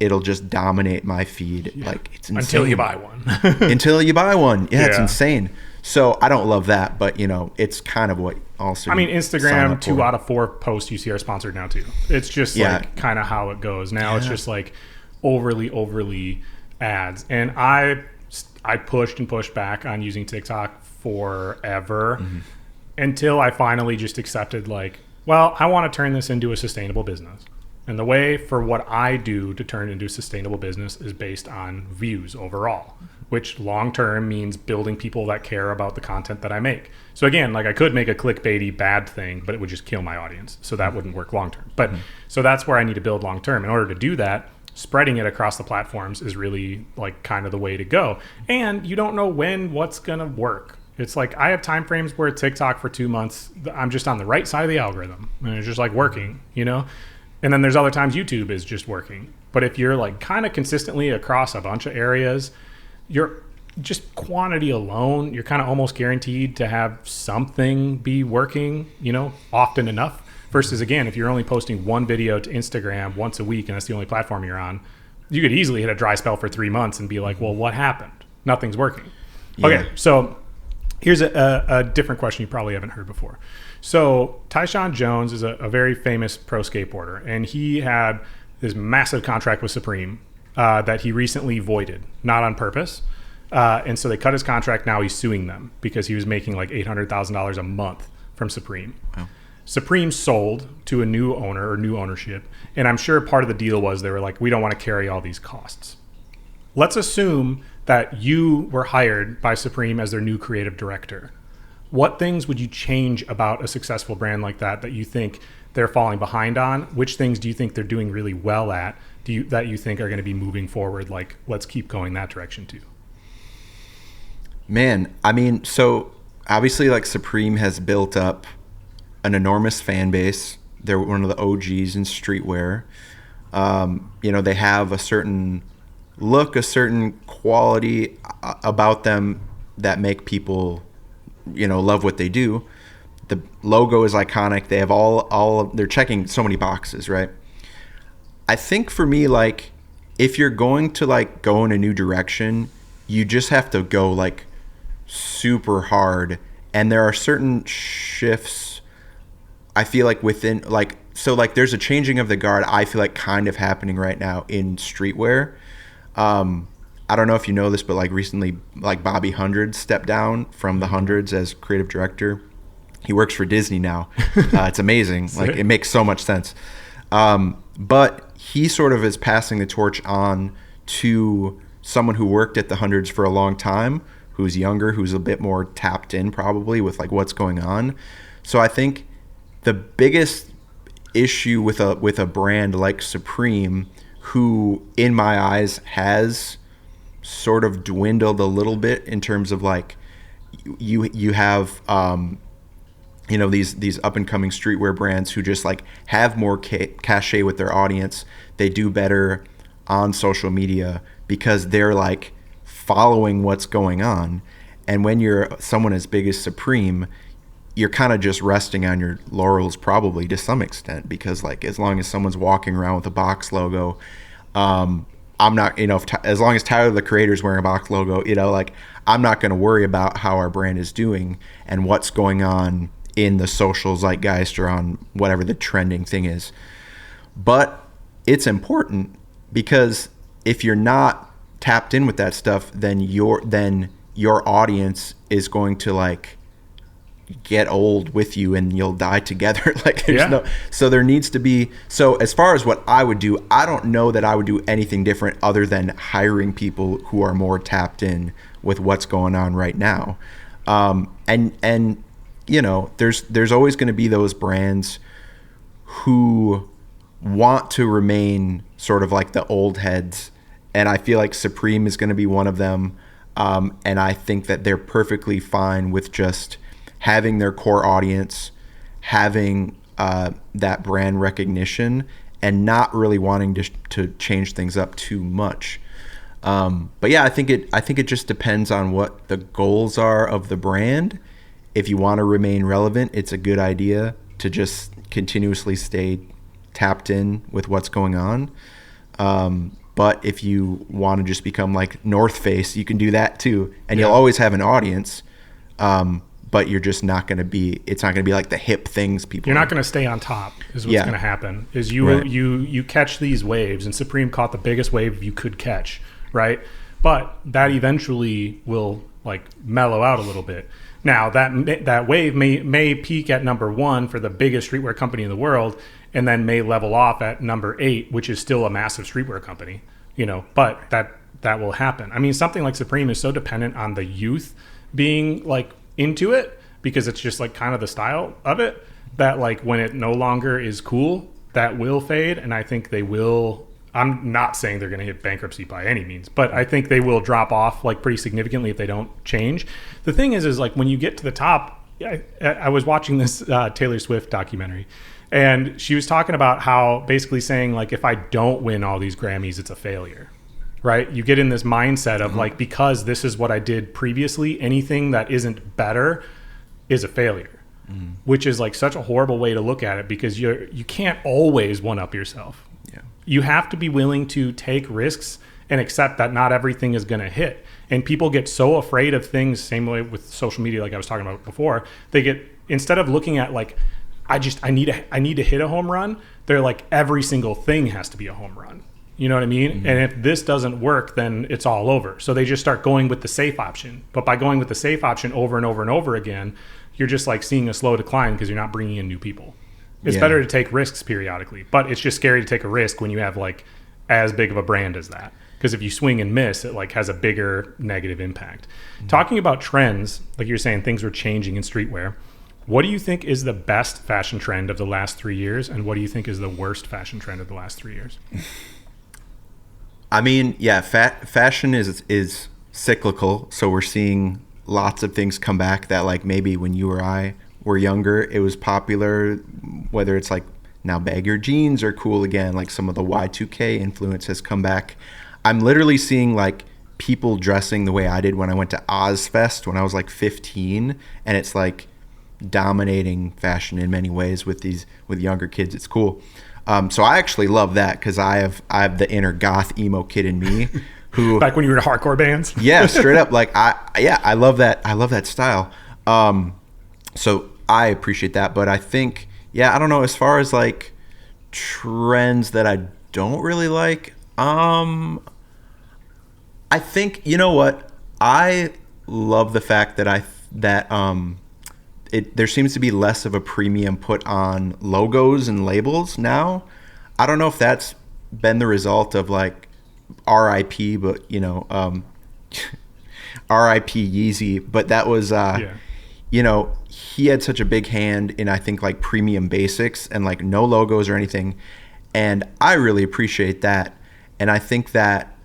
it'll just dominate my feed. Yeah. Like, it's insane. Until you buy one. Until you buy one. Yeah, it's insane. So I don't love that, but it's kind of what also. I mean, Instagram, 2 out of 4 posts you see are sponsored now too. It's just like kind of how it goes now. It's just like overly ads. And I pushed and pushed back on using TikTok forever until I finally just accepted like Well, I want to turn this into a sustainable business. And the way for what I do to turn it into a sustainable business is based on views overall, which long term means building people that care about the content that I make. So again, like I could make a clickbaity bad thing, but it would just kill my audience. So that wouldn't work long term. But so that's where I need to build long term. In order to do that, spreading it across the platforms is really like kind of the way to go. And you don't know what's going to work. It's like I have time frames where TikTok for 2 months, I'm just on the right side of the algorithm and it's just like working, you know? And then there's other times YouTube is just working. But if you're like kind of consistently across a bunch of areas, you're just quantity alone, you're kind of almost guaranteed to have something be working, you know, often enough. Versus again, if you're only posting one video to Instagram once a week and that's the only platform you're on, you could easily hit a dry spell for 3 months and be like, well, what happened? Nothing's working. Yeah. Okay, so here's a different question you probably haven't heard before. So Tyshawn Jones is a very famous pro skateboarder, and he had this massive contract with Supreme that he recently voided, not on purpose. And so they cut his contract. Now he's suing them because he was making like $800,000 a month from Supreme. Wow. Supreme sold to a new owner or new ownership. And I'm sure part of the deal was they were like, we don't want to carry all these costs. Let's assume that you were hired by Supreme as their new creative director. What things would you change about a successful brand like that you think they're falling behind on? Which things do you think they're doing really well at that you think are going to be moving forward? Like, let's keep going that direction too. Man, I mean, so obviously like Supreme has built up an enormous fan base. They're one of the OGs in streetwear. You know, they have a certain look, a certain quality about them that make people, you know, love what they do. The logo is iconic. They have they're checking so many boxes, right? I think for me, like, if you're going to like go in a new direction, you just have to go like super hard. And there are certain shifts I feel like within like, so like there's a changing of the guard I feel like kind of happening right now in streetwear. I don't know if you know this, but like recently, like Bobby Hundreds stepped down from the Hundreds as creative director. He works for Disney now. It's amazing. Like it makes so much sense. But he sort of is passing the torch on to someone who worked at the Hundreds for a long time, who's younger, who's a bit more tapped in probably with like what's going on. So I think the biggest issue with a brand like Supreme, who in my eyes has sort of dwindled a little bit in terms of like you have you know, these up and coming streetwear brands who just like have more cachet with their audience. They do better on social media because they're like following what's going on. And when you're someone as big as Supreme, you're kind of just resting on your laurels probably to some extent, because like as long as someone's walking around with a box logo, I'm not, you know, as long as Tyler the Creator's wearing a box logo, you know, like I'm not going to worry about how our brand is doing and what's going on in the social zeitgeist or on whatever the trending thing is. But it's important because if you're not tapped in with that stuff, then your audience is going to like get old with you and you'll die together. Like there's so there needs to be, so as far as what I would do, I don't know that I would do anything different other than hiring people who are more tapped in with what's going on right now. And you know, there's always going to be those brands who want to remain sort of like the old heads, and I feel like Supreme is going to be one of them. And I think that they're perfectly fine with just having their core audience, having that brand recognition, and not really wanting to change things up too much. But yeah, I think it just depends on what the goals are of the brand. If you want to remain relevant, it's a good idea to just continuously stay tapped in with what's going on. But if you want to just become like North Face, you can do that too, and you'll always have an audience. But you're just not going to be, it's not going to be like the hip things people. You're not going to stay on top is what's going to happen. Is you catch these waves, and Supreme caught the biggest wave you could catch, right? But that eventually will like mellow out a little bit. Now that wave may peak at number 1 for the biggest streetwear company in the world, and then may level off at number 8, which is still a massive streetwear company. But that will happen. I mean, something like Supreme is so dependent on the youth being like into it, because it's just like kind of the style of it, that like when it no longer is cool, that will fade. And I think they will. I'm not saying they're going to hit bankruptcy by any means, but I think they will drop off like pretty significantly if they don't change. The thing is like when you get to the top, I was watching this Taylor Swift documentary, and she was talking about how basically saying like, if I don't win all these Grammys, it's a failure, right? You get in this mindset of like, because this is what I did previously, anything that isn't better is a failure, which is like such a horrible way to look at it, because you can't always one up yourself. You have to be willing to take risks and accept that not everything is going to hit. And people get so afraid of things, same way with social media, like I was talking about before. They get, instead of looking at like, I need to hit a home run, they're like, every single thing has to be a home run. You know what I mean? Mm-hmm. And if this doesn't work, then it's all over. So they just start going with the safe option. But by going with the safe option over and over and over again, you're just like seeing a slow decline because you're not bringing in new people. It's better to take risks periodically, but it's just scary to take a risk when you have like as big of a brand as that. Because if you swing and miss, it like has a bigger negative impact. Mm-hmm. Talking about trends, like you're saying, things were changing in streetwear. What do you think is the best fashion trend of the last 3 years? And what do you think is the worst fashion trend of the last 3 years? I mean, yeah, fashion is cyclical. So we're seeing lots of things come back that like maybe when you or I were younger, it was popular, whether it's like now baggier jeans are cool again, like some of the Y2K influence has come back. I'm literally seeing like people dressing the way I did when I went to Ozfest when I was like 15, and it's like dominating fashion in many ways with younger kids. It's cool. So I actually love that, because I have the inner goth emo kid in me who back when you were in hardcore bands. Yeah, straight up. Like I love that. I love that style. So I appreciate that, but I think, I don't know, as far as like trends that I don't really like, I think, you know what? I love the fact that there seems to be less of a premium put on logos and labels now. I don't know if that's been the result of like RIP, but RIP Yeezy, but that was, he had such a big hand in, I think, like premium basics and like no logos or anything. And I really appreciate that. And I think that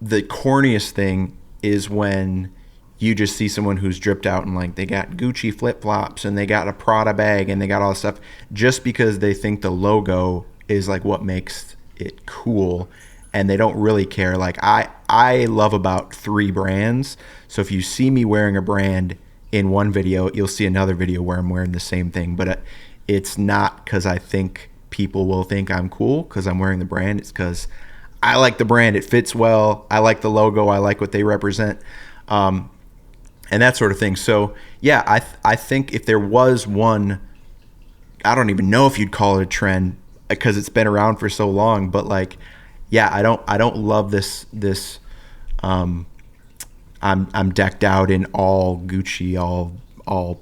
the corniest thing is when you just see someone who's dripped out and like they got Gucci flip-flops and they got a Prada bag and they got all this stuff just because they think the logo is like what makes it cool, and they don't really care. Like I love about 3 brands. So if you see me wearing a brand in one video, you'll see another video where I'm wearing the same thing, but it's not because I think people will think I'm cool because I'm wearing the brand. It's because I like the brand. It fits well. I like the logo. I like what they represent. And that sort of thing. So yeah, I think if there was one, I don't even know if you'd call it a trend because it's been around for so long, but like, yeah, I don't love this, I'm decked out in all Gucci, all.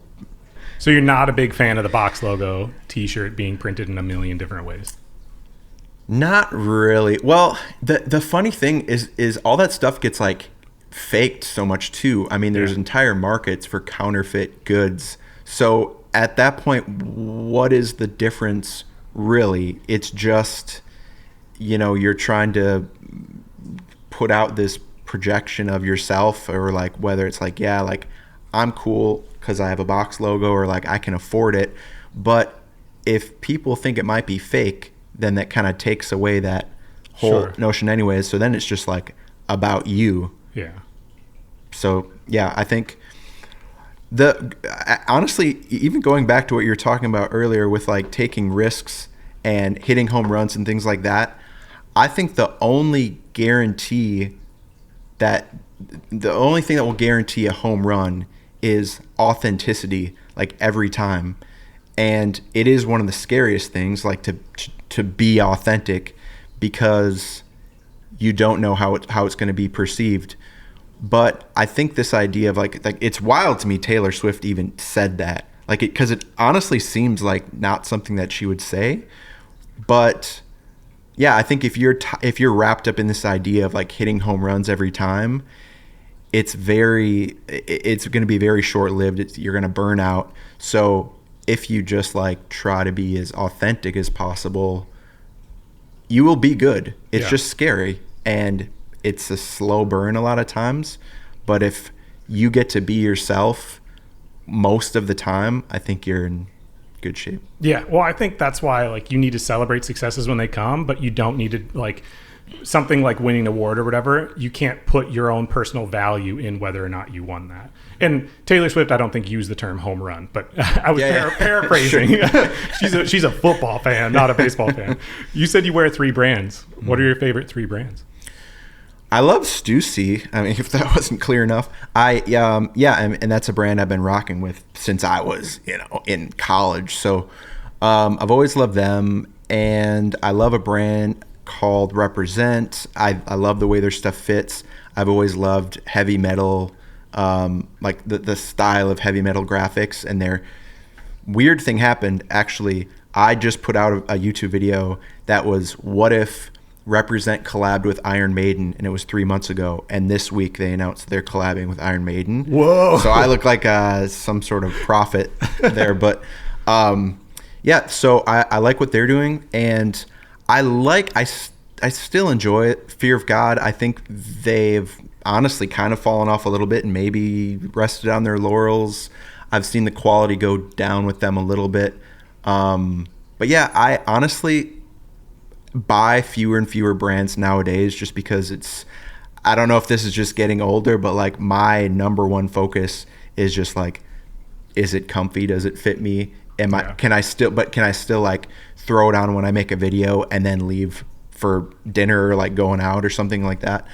So you're not a big fan of the box logo t-shirt being printed in a million different ways? Not really. Well, the funny thing is all that stuff gets like faked so much too. I mean, there's entire markets for counterfeit goods. So at that point, what is the difference really? It's just, you're trying to put out this projection of yourself, or like whether it's like, like I'm cool because I have a box logo, or like I can afford it. But if people think it might be fake, then that kind of takes away that whole notion anyways. So then it's just like about you. Yeah. So yeah, I think honestly, even going back to what you were talking about earlier with like taking risks and hitting home runs and things like that, I think the only thing that will guarantee a home run is authenticity, like every time. And it is one of the scariest things, like to be authentic, because you don't know how it's going to be perceived. But I think this idea of like it's wild to me Taylor Swift even said that. Like because it honestly seems like not something that she would say. But yeah, I think if you're wrapped up in this idea of like hitting home runs every time, it's going to be very short-lived. You're going to burn out. So if you just like try to be as authentic as possible, you will be good. It's just scary and it's a slow burn a lot of times. But if you get to be yourself most of the time, I think you're in good shape. Yeah. Well, I think that's why like you need to celebrate successes when they come, but you don't need to like something like winning an award or whatever. You can't put your own personal value in whether or not you won that. And Taylor Swift, I don't think used the term home run, but I was paraphrasing. She's a football fan, not a baseball fan. You said you wear 3 brands. What are your favorite 3 brands? I love Stussy. I mean, if that wasn't clear enough, and that's a brand I've been rocking with since I was, in college. So I've always loved them, and I love a brand called Represent. I love the way their stuff fits. I've always loved heavy metal, like the style of heavy metal graphics. And their weird thing happened. Actually, I just put out a YouTube video that was what if Represent collabed with Iron Maiden, and it was 3 months ago, and this week they announced they're collabing with Iron Maiden. Whoa. So I look like some sort of prophet there, but so I like what they're doing, and I still enjoy it. Fear of God, I think they've honestly kind of fallen off a little bit and maybe rested on their laurels. I've seen the quality go down with them a little bit, but yeah, I honestly buy fewer and fewer brands nowadays just because I don't know if this is just getting older, but like my number one focus is just like, is it comfy? Does it fit me? Can I still like throw it on when I make a video and then leave for dinner or like going out or something like that?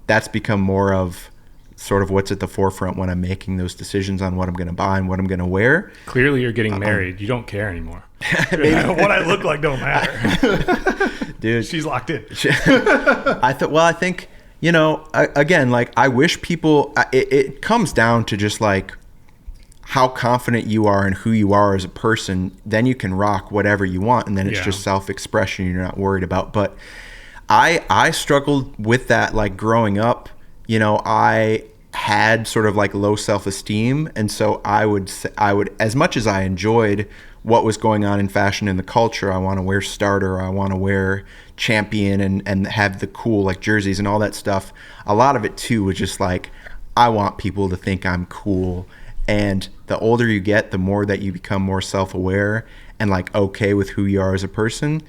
That's become more of sort of what's at the forefront when I'm making those decisions on what I'm going to buy and what I'm going to wear. Clearly you're getting married. You don't care anymore. What I look like don't matter. Dude, she's locked in. I think, again, like I wish people, it comes down to just like how confident you are in who you are as a person. Then you can rock whatever you want. And then it's just self-expression you're not worried about. But I struggled with that, like growing up. I had sort of like low self-esteem, and so I would as much as I enjoyed what was going on in fashion in the culture, I want to wear Starter, I want to wear Champion and have the cool like jerseys and all that stuff. A lot of it too was just like, I want people to think I'm cool. And the older you get, the more that you become more self-aware and like okay with who you are as a person,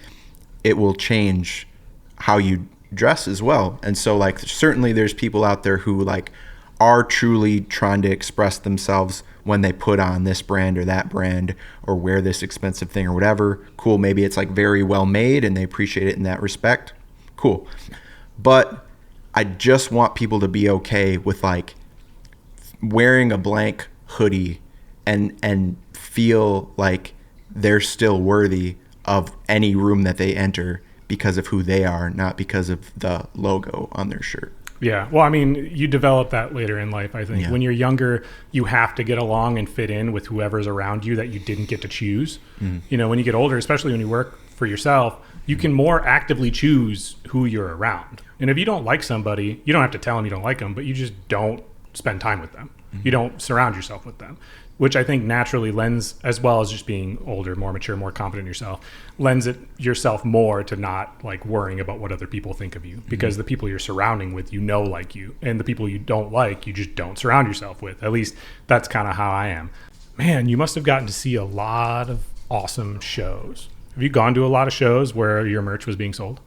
it will change how you dress as well. And so like certainly there's people out there who like are truly trying to express themselves when they put on this brand or that brand or wear this expensive thing or whatever. Cool. Maybe it's like very well made and they appreciate it in that respect. Cool. But I just want people to be okay with like wearing a blank hoodie and feel like they're still worthy of any room that they enter because of who they are, not because of the logo on their shirt. Yeah. Well, I mean, you develop that later in life, I think. Yeah. When you're younger, you have to get along and fit in with whoever's around you that you didn't get to choose. Mm. When you get older, especially when you work for yourself, you can more actively choose who you're around. And if you don't like somebody, you don't have to tell them you don't like them, but you just don't spend time with them. Mm-hmm. You don't surround yourself with them, which I think naturally lends, as well as just being older, more mature, more confident in yourself, lends it yourself more to not like worrying about what other people think of you, because the people you're surrounding with, like you, and the people you don't like, you just don't surround yourself with. At least that's kind of how I am. Man, you must have gotten to see a lot of awesome shows. Have you gone to a lot of shows where your merch was being sold?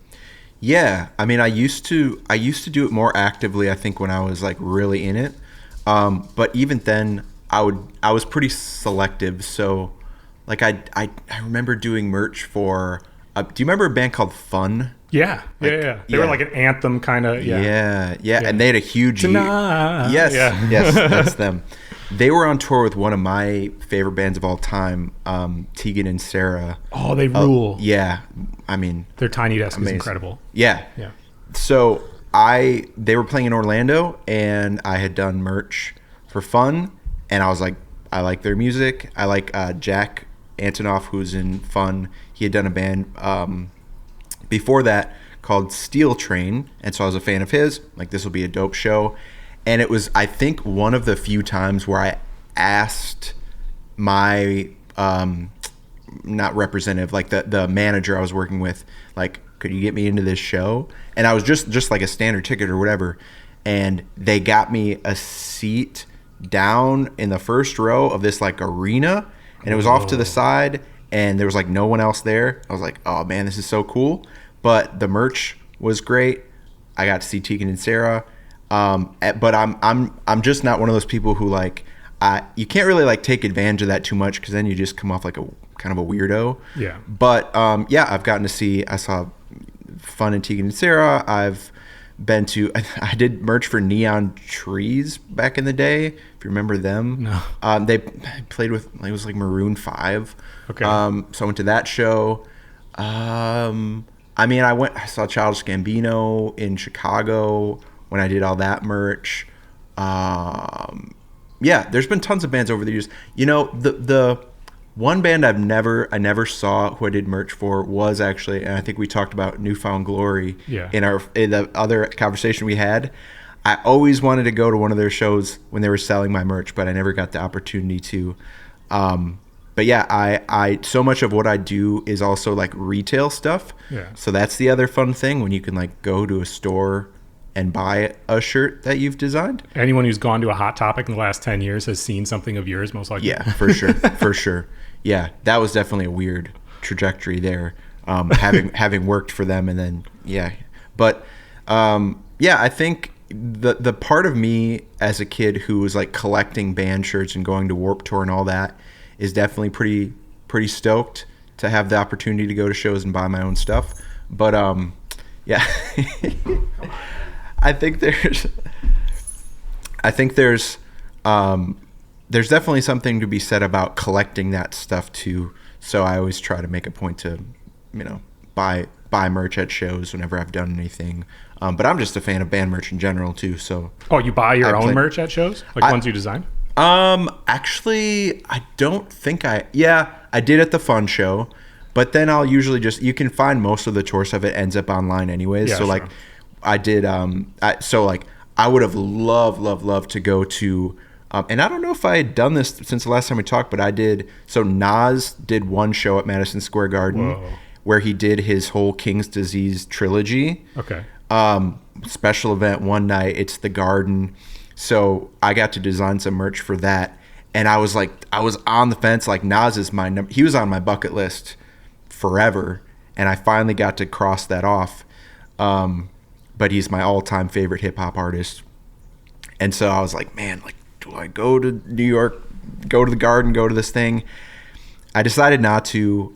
Yeah. I mean, I used to do it more actively, I think, when I was like really in it. But even then, I was pretty selective. So like I remember doing merch for do you remember a band called Fun? Yeah. They were like an anthem kind of. Yeah. And they had a huge Tonight. Yes, that's them. They were on tour with one of my favorite bands of all time, Tegan and Sarah. Oh, they rule. Yeah. I mean, their Tiny Desk is incredible. Yeah. So they were playing in Orlando, and I had done merch for fun, and I was like, I like their music. I like Jack Antonoff, who's in Fun. He had done a band before that called Steel Train, and so I was a fan of his. Like, this will be a dope show. And it was, I think, one of the few times where I asked my not representative, like the manager I was working with, like, could you get me into this show? And I was just like a standard ticket or whatever, and they got me a seat down in the first row of this like arena, and it was off to the side, and there was like no one else there. I was like, oh man, this is so cool. But the merch was great. I got to see Tegan and Sarah. But I'm just not one of those people who like, you can't really like take advantage of that too much, because then you just come off like a kind of a weirdo. Yeah. But yeah, I saw Fun and Tegan and Sarah. I've been to, I did merch for Neon Trees back in the day, if you remember them. No. They played with, it was like Maroon 5. Okay. So I went to that show. I mean, I saw Childish Gambino in Chicago when I did all that merch. Yeah, there's been tons of bands over the years. You know, the one band I never saw who I did merch for was actually, and I think we talked about Newfound Glory in the other conversation we had. I always wanted to go to one of their shows when they were selling my merch, but I never got the opportunity to. But yeah, I so much of what I do is also like retail stuff. Yeah. So that's the other fun thing, when you can like go to a store and buy a shirt that you've designed. Anyone who's gone to a Hot Topic in the last 10 years has seen something of yours, most likely. Yeah, for sure. For sure. Yeah, that was definitely a weird trajectory there, having worked for them, and then, yeah. But, yeah, I think the part of me as a kid who was like collecting band shirts and going to Warped Tour and all that is definitely pretty stoked to have the opportunity to go to shows and buy my own stuff. But, yeah. I think there's definitely something to be said about collecting that stuff too. So I always try to make a point to, you know, buy merch at shows whenever I've done anything. But I'm just a fan of band merch in general too. So you buy your own merch at shows, like ones you design? Actually, I don't think I did at the Fun show, but then I'll usually you can find most of the choice of it ends up online anyways. Yeah, so like, I did, I would have loved to go to, and I don't know if I had done this since the last time we talked, but I did. So Nas did one show at Madison Square Garden where he did his whole King's Disease trilogy. Okay. Special event one night. It's the Garden. So I got to design some merch for that. And I was on the fence. Like, Nas is my number. He was on my bucket list forever. And I finally got to cross that off. But he's my all-time favorite hip-hop artist. And so I was like, man, like, do I go to New York, go to the Garden, go to this thing? I decided not to.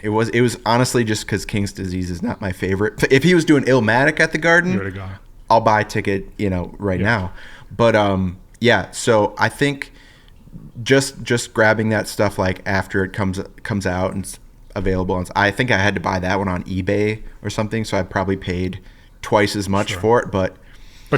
It was honestly just because King's Disease is not my favorite. If he was doing Illmatic at the Garden, I'll buy a ticket, you know, right now. But yeah, so I think just grabbing that stuff like after it comes out and available. I think I had to buy that one on eBay or something, so I probably paid twice as much for it. But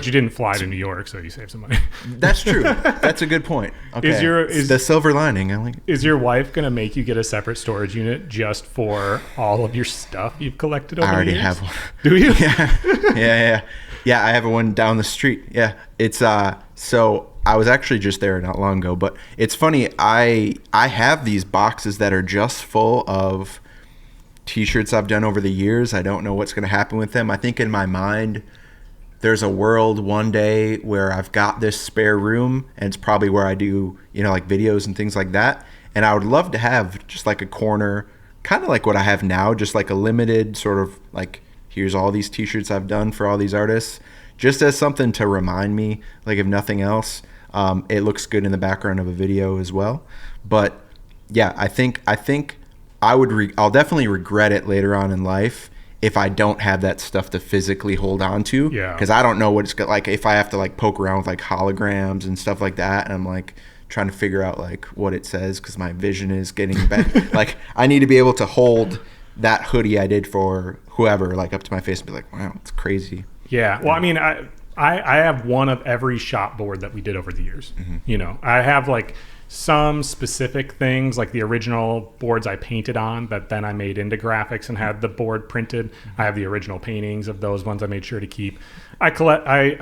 you didn't fly to New York, so you saved some money. That's true. That's a good point. Okay. Is the silver lining? Is your wife gonna make you get a separate storage unit just for all of your stuff you've collected over the years? I already have one. Do you? Yeah. I have one down the street. Yeah, it's so. I was actually just there not long ago, but it's funny. I have these boxes that are just full of T-shirts I've done over the years. I don't know what's going to happen with them. I think in my mind, there's a world one day where I've got this spare room, and it's probably where I do, you know, like videos and things like that. And I would love to have just like a corner, kind of like what I have now, just like a limited sort of like, here's all these T-shirts I've done for all these artists, just as something to remind me, like if nothing else. It looks good in the background of a video as well. But yeah, I think I'll definitely regret it later on in life if I don't have that stuff to physically hold on to. Yeah. Because I don't know what it's like if I have to like poke around with like holograms and stuff like that, and I'm like trying to figure out like what it says because my vision is getting bad. Like, I need to be able to hold that hoodie I did for whoever, like up to my face and be like, wow, it's crazy. Yeah. Well, I mean, I have one of every shop board that we did over the years. You know, I have like some specific things, like the original boards I painted on that then I made into graphics and had the board printed. I have the original paintings of those ones I made sure to keep. I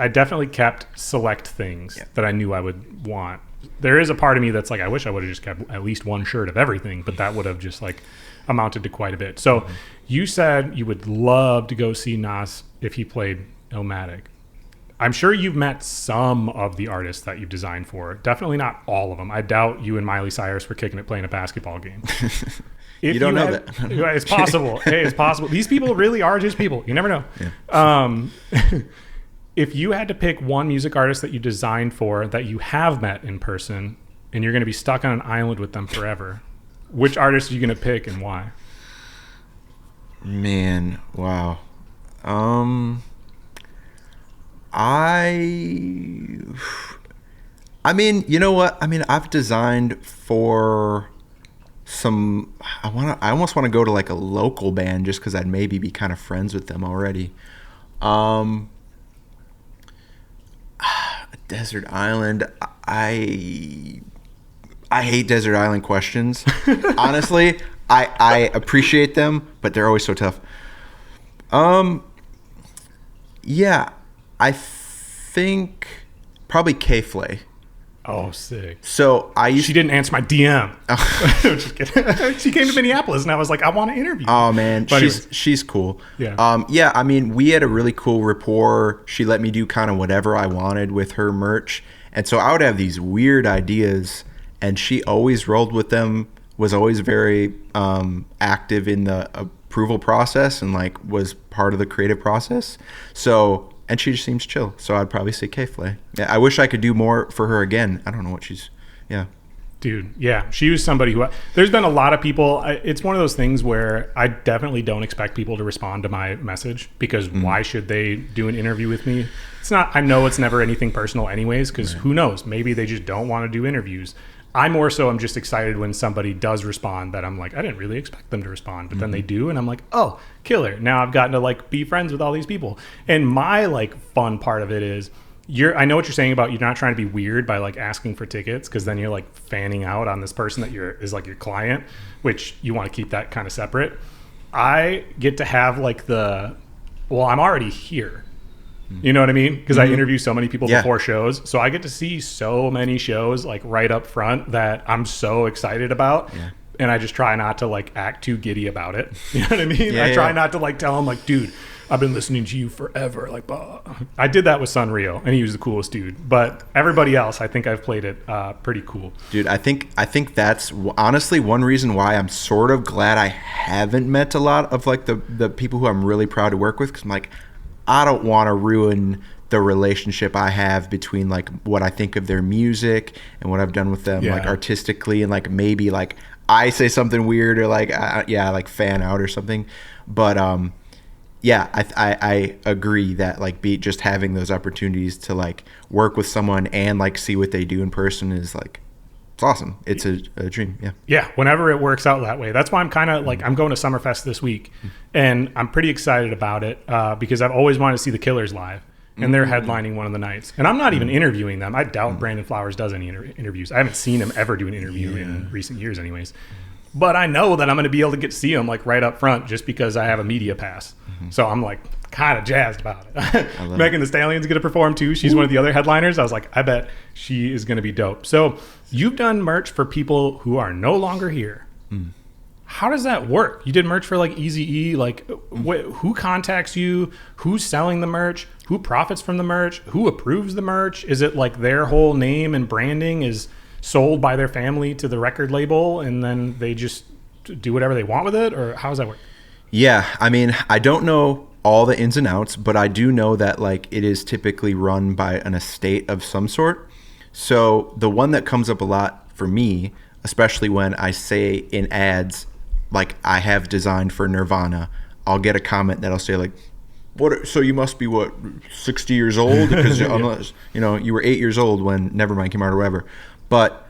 definitely kept select things that I knew I would want. There is a part of me that's like, I wish I would have just kept at least one shirt of everything, but that would have just like amounted to quite a bit. So you said you would love to go see Nas if he played Illmatic. I'm sure you've met some of the artists that you've designed for. Definitely not all of them. I doubt you and Miley Cyrus were kicking it playing a basketball game. You don't know that. It's possible. Hey, it's possible. These people really are just people. You never know. Yeah. If you had to pick one music artist that you designed for that you have met in person and you're going to be stuck on an island with them forever, which artist are you going to pick and why? Man, wow. I mean, you know what? I mean, I've designed for some. I almost want to go to like a local band just because I'd maybe be kind of friends with them already. Desert Island. I hate Desert Island questions. Honestly, I appreciate them, but they're always so tough. Yeah. I think probably K-Flay. Oh, sick. So she didn't answer my DM. Just kidding. She came to Minneapolis and I was like, I want to interview you. Oh man, she's cool. Yeah. Yeah, I mean, we had a really cool rapport. She let me do kind of whatever I wanted with her merch. And so I would have these weird ideas and she always rolled with them, was always very active in the approval process and like was part of the creative process. So, and she just seems chill. So I'd probably say K-Flay. Yeah, I wish I could do more for her again. I don't know what yeah. Dude, yeah. She was somebody who, there's been a lot of people. It's one of those things where I definitely don't expect people to respond to my message because why should they do an interview with me? It's not, I know it's never anything personal anyways, because who knows? Maybe they just don't want to do interviews. I more so am just excited when somebody does respond that I'm like, I didn't really expect them to respond, but then they do. And I'm like, oh, killer. Now I've gotten to like be friends with all these people. And my like fun part of it is I know what you're saying about you're not trying to be weird by like asking for tickets because then you're like fanning out on this person that is like your client, which you want to keep that kind of separate. I get to have like I'm already here. You know what I mean? Because I interview so many people before shows. So I get to see so many shows like right up front that I'm so excited about. Yeah. And I just try not to like act too giddy about it. You know what I mean? I try not to like tell them like, dude, I've been listening to you forever. Like, I did that with Sunreal and he was the coolest dude. But everybody else, I think I've played it pretty cool. Dude, I think that's honestly one reason why I'm sort of glad I haven't met a lot of like the people who I'm really proud to work with. Because I'm like, I don't want to ruin the relationship I have between like what I think of their music and what I've done with them like artistically and like maybe like I say something weird or like like fan out or something. But I agree that like just having those opportunities to like work with someone and like see what they do in person is like it's awesome. It's a dream. Yeah. Whenever it works out that way. That's why I'm kind of like, I'm going to Summerfest this week and I'm pretty excited about it because I've always wanted to see the Killers live and they're headlining one of the nights. And I'm not even interviewing them. I doubt Brandon Flowers does any interviews. I haven't seen him ever do an interview in recent years anyways. But I know that I'm going to be able to get to see him like right up front just because I have a media pass. So I'm like kind of jazzed about it. Megan Thee Stallion's going to perform too. She's one of the other headliners. I was like, I bet she is going to be dope. So you've done merch for people who are no longer here. How does that work? You did merch for like Eazy-E. Like who contacts you? Who's selling the merch? Who profits from the merch? Who approves the merch? Is it like their whole name and branding is sold by their family to the record label and then they just do whatever they want with it? Or how does that work? Yeah, I mean, I don't know all the ins and outs, but I do know that like it is typically run by an estate of some sort. So the one that comes up a lot for me, especially when I say in ads, like I have designed for Nirvana, I'll get a comment that'll say like, "What? So you must be 60 years old because unless you were 8 years old when Nevermind came out or whatever." But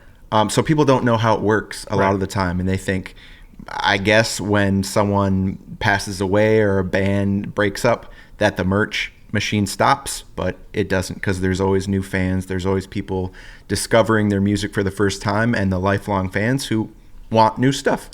so people don't know how it works a lot of the time, and they think I guess when someone passes away or a band breaks up, that the merch machine stops, but it doesn't, because there's always new fans. There's always people discovering their music for the first time, and the lifelong fans who want new stuff.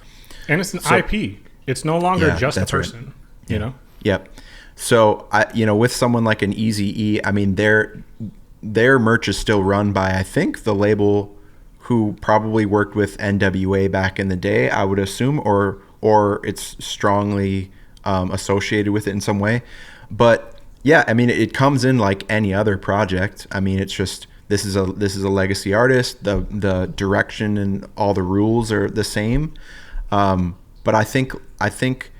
And it's an IP. It's no longer just a person, right. you know? Yep. So with someone like an Eazy-E, I mean, their merch is still run by, I think, the label who probably worked with NWA back in the day, I would assume, or it's strongly associated with it in some way. But yeah, I mean, it comes in like any other project. I mean, it's just this is a legacy artist. The direction and all the rules are the same. But I think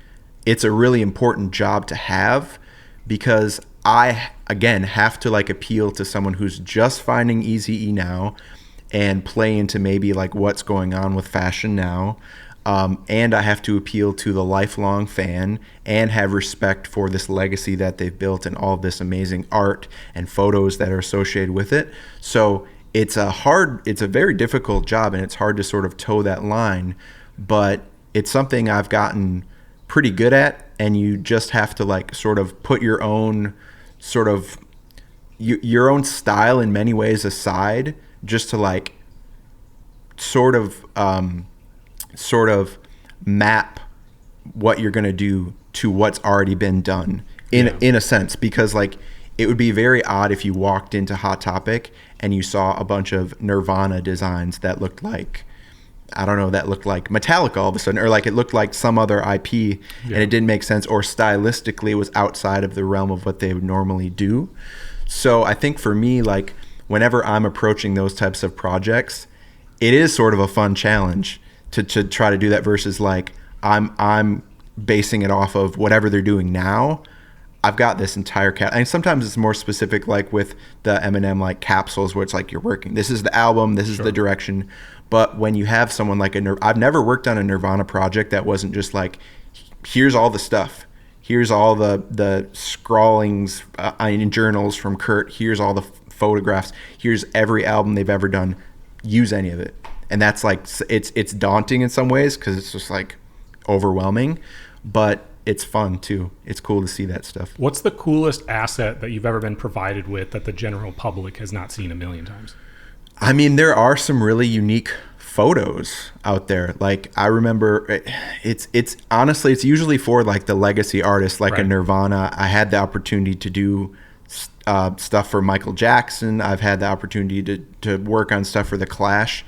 it's a really important job to have, because I, again, have to like appeal to someone who's just finding Eazy-E now and play into maybe like what's going on with fashion now. And I have to appeal to the lifelong fan and have respect for this legacy that they've built and all of this amazing art and photos that are associated with it. So it's a very difficult job, and it's hard to sort of toe that line, but it's something I've gotten pretty good at. And you just have to like sort of put your own sort of your own style in many ways aside, just to like sort of map what you're going to do to what's already been done in a sense, because like it would be very odd if you walked into Hot Topic and you saw a bunch of Nirvana designs that looked like, I don't know, that looked like Metallica all of a sudden, or like it looked like some other IP and it didn't make sense, or stylistically it was outside of the realm of what they would normally do. So I think for me, like whenever I'm approaching those types of projects, it is sort of a fun challenge to try to do that, versus like I'm basing it off of whatever they're doing now. I've got this entire and sometimes it's more specific, like with the Eminem like capsules, where it's like you're working, this is the album, this is the direction. But when you have someone like I've never worked on a Nirvana project that wasn't just like, here's all the stuff, here's all the scrawlings in journals from Kurt, here's all the photographs, here's every album they've ever done, use any of it. And that's like, it's daunting in some ways, because it's just like overwhelming, but it's fun too. It's cool to see that stuff. What's the coolest asset that you've ever been provided with that the general public has not seen a million times? I mean, there are some really unique photos out there. Like I remember, it's honestly, it's usually for like the legacy artists, like a Nirvana. I had the opportunity to do stuff for Michael Jackson. I've had the opportunity to work on stuff for the Clash.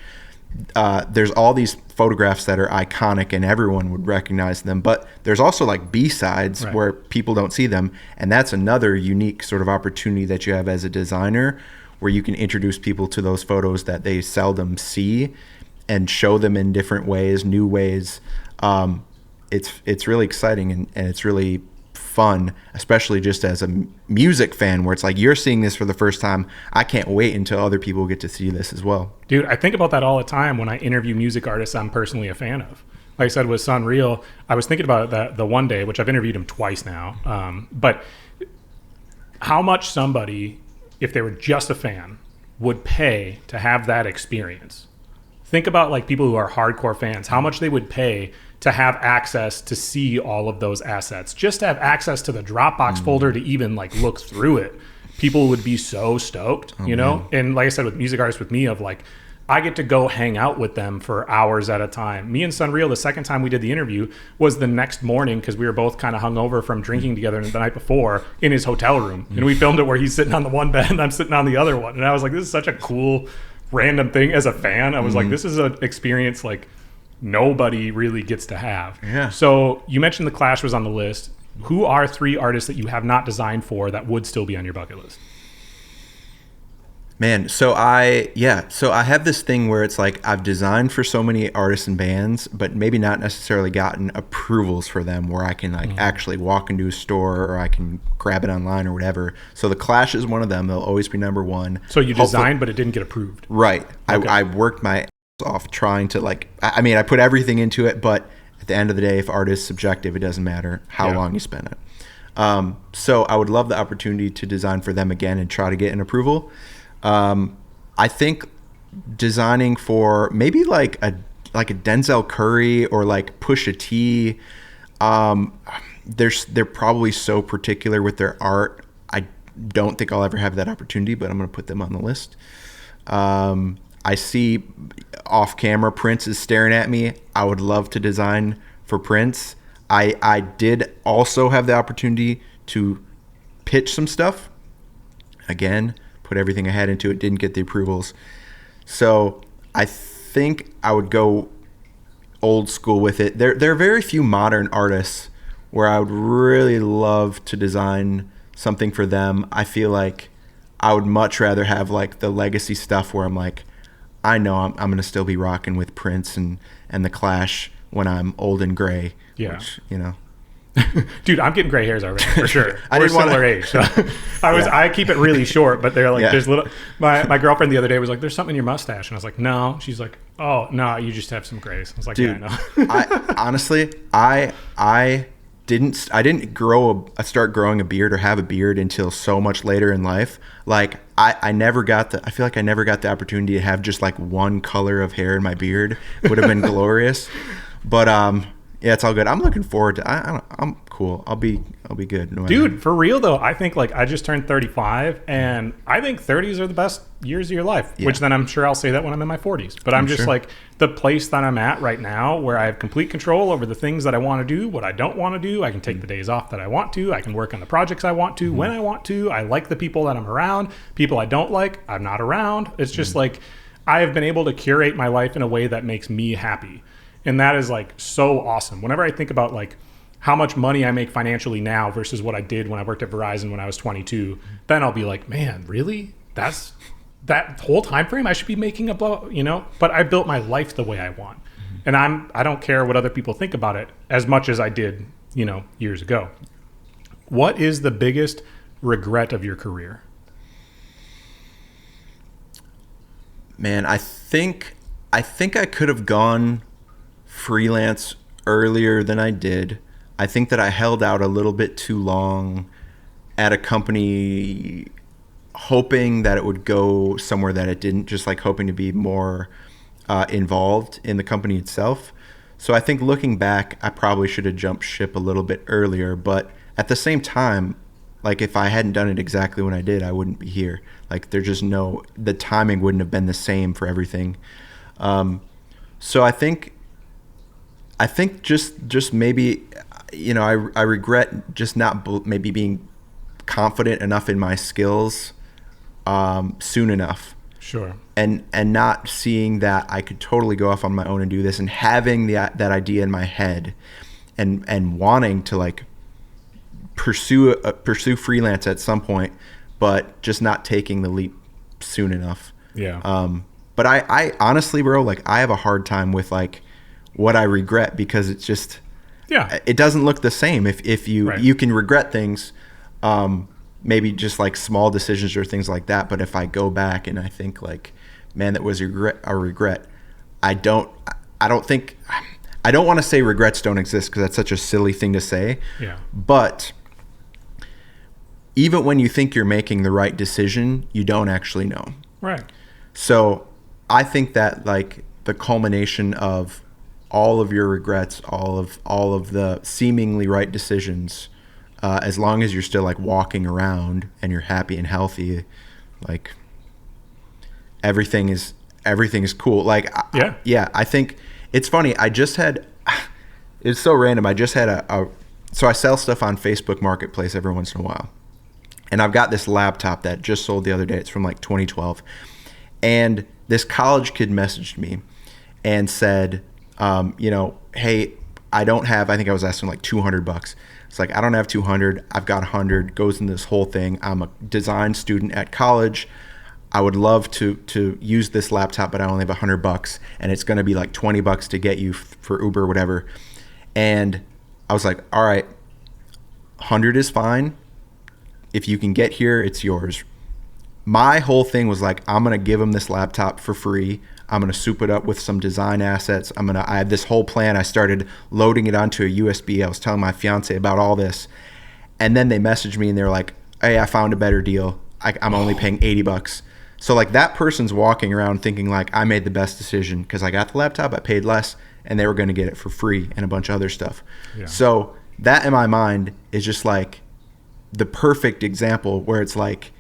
There's all these photographs that are iconic and everyone would recognize them, but there's also like B-sides where people don't see them, and that's another unique sort of opportunity that you have as a designer, where you can introduce people to those photos that they seldom see and show them in different ways, new ways. It's really exciting and it's really fun, especially just as a music fan, where it's like you're seeing this for the first time. I can't wait until other people get to see this as well. Dude, I think about that all the time when I interview music artists I'm personally a fan of. Like I said with Sunreal, I was thinking about it the one day, which I've interviewed him twice now. But how much somebody, if they were just a fan, would pay to have that experience. Think about like people who are hardcore fans, how much they would pay to have access to see all of those assets, just to have access to the Dropbox folder to even like look through it. People would be so stoked, you know? And like I said, with music artists with me, of like, I get to go hang out with them for hours at a time. Me and Sunreal, the second time we did the interview was the next morning, because we were both kind of hungover from drinking together the night before in his hotel room. And we filmed it where he's sitting on the one bed and I'm sitting on the other one. And I was like, this is such a cool random thing. As a fan, I was like, this is an experience like nobody really gets to have. Yeah. So you mentioned the Clash was on the list. Who are 3 artists that you have not designed for that would still be on your bucket list? Man, so I have this thing where it's like I've designed for so many artists and bands, but maybe not necessarily gotten approvals for them where I can like actually walk into a store or I can grab it online or whatever. So the Clash is one of them. They'll always be number one. So you designed, but it didn't get approved. Right. Okay. I worked my ass off trying to like, I mean, I put everything into it, but at the end of the day, if art is subjective, it doesn't matter how long you spend it. So I would love the opportunity to design for them again and try to get an approval. I think designing for maybe like like a Denzel Curry or like Pusha T. They're probably so particular with their art. I don't think I'll ever have that opportunity, but I'm going to put them on the list. I see off camera Prince is staring at me. I would love to design for Prince. I did also have the opportunity to pitch some stuff. Again, put everything I had into it, didn't get the approvals. So I think I would go old school with it. There are very few modern artists where I would really love to design something for them. I feel like I would much rather have like the legacy stuff where I'm like, I know I'm going to still be rocking with Prince and the Clash when I'm old and gray. Yeah. Which, Dude, I'm getting gray hairs already for sure. I We're didn't wanna- similar age. So I keep it really short, but they're like, there's little. My girlfriend the other day was like, "There's something in your mustache," and I was like, "No." She's like, "Oh no, you just have some grays." I was like, Dude, "Yeah, I know." I honestly, I didn't start growing a beard or have a beard until so much later in life. Like I feel like I never got the opportunity to have just like one color of hair in my beard. It would have been glorious. But yeah, it's all good. I'm looking forward to. I'm cool. I'll be good. No Dude, for real though, I think like I just turned 35, and I think 30s are the best years of your life. Yeah. Which then I'm sure I'll say that when I'm in my 40s. But I'm just like the place that I'm at right now, where I have complete control over the things that I want to do, what I don't want to do. I can take the days off that I want to. I can work on the projects I want to when I want to. I like the people that I'm around. People I don't like, I'm not around. It's just like I have been able to curate my life in a way that makes me happy. And that is like so awesome. Whenever I think about like how much money I make financially now versus what I did when I worked at Verizon when I was 22, then I'll be like, man, really? That's that whole time frame I should be making but I built my life the way I want. And I don't care what other people think about it as much as I did, years ago. What is the biggest regret of your career? Man, I think I could have gone freelance earlier than I did. I think that I held out a little bit too long at a company hoping that it would go somewhere that it didn't, just like hoping to be more involved in the company itself. So I think looking back, I probably should have jumped ship a little bit earlier, but at the same time, like if I hadn't done it exactly when I did, I wouldn't be here. Like the timing wouldn't have been the same for everything. So I think just maybe, I regret just not maybe being confident enough in my skills soon enough. Sure. And not seeing that I could totally go off on my own and do this, and having that idea in my head and wanting to like pursue freelance at some point, but just not taking the leap soon enough. Yeah. But I honestly, bro, like I have a hard time with like what I regret, because it's just, it doesn't look the same. If you can regret things, maybe just like small decisions or things like that. But if I go back and I think like, man, that was a regret. I don't want to say regrets don't exist, because that's such a silly thing to say. Yeah. But even when you think you're making the right decision, you don't actually know. Right. So I think that like the culmination of all of your regrets, all of the seemingly right decisions, as long as you're still like walking around and you're happy and healthy, like everything is cool. Like, I think it's funny. It's so random. I just had so I sell stuff on Facebook Marketplace every once in a while. And I've got this laptop that just sold the other day. It's from like 2012. And this college kid messaged me and said, hey, I think I was asking like $200. It's like, I don't have 200. I've got 100. Goes in this whole thing. I'm a design student at college. I would love to use this laptop, but I only have $100, and it's going to be like $20 to get you for Uber or whatever. And I was like, all right, 100 is fine. If you can get here, it's yours. My whole thing was like, I'm going to give him this laptop for free. I'm going to soup it up with some design assets. I had this whole plan. I started loading it onto a USB. I was telling my fiance about all this. And then they messaged me and they were like, hey, I found a better deal. I'm only paying $80. So like that person's walking around thinking like I made the best decision because I got the laptop, I paid less, and they were going to get it for free and a bunch of other stuff. Yeah. So that in my mind is just like the perfect example where it's like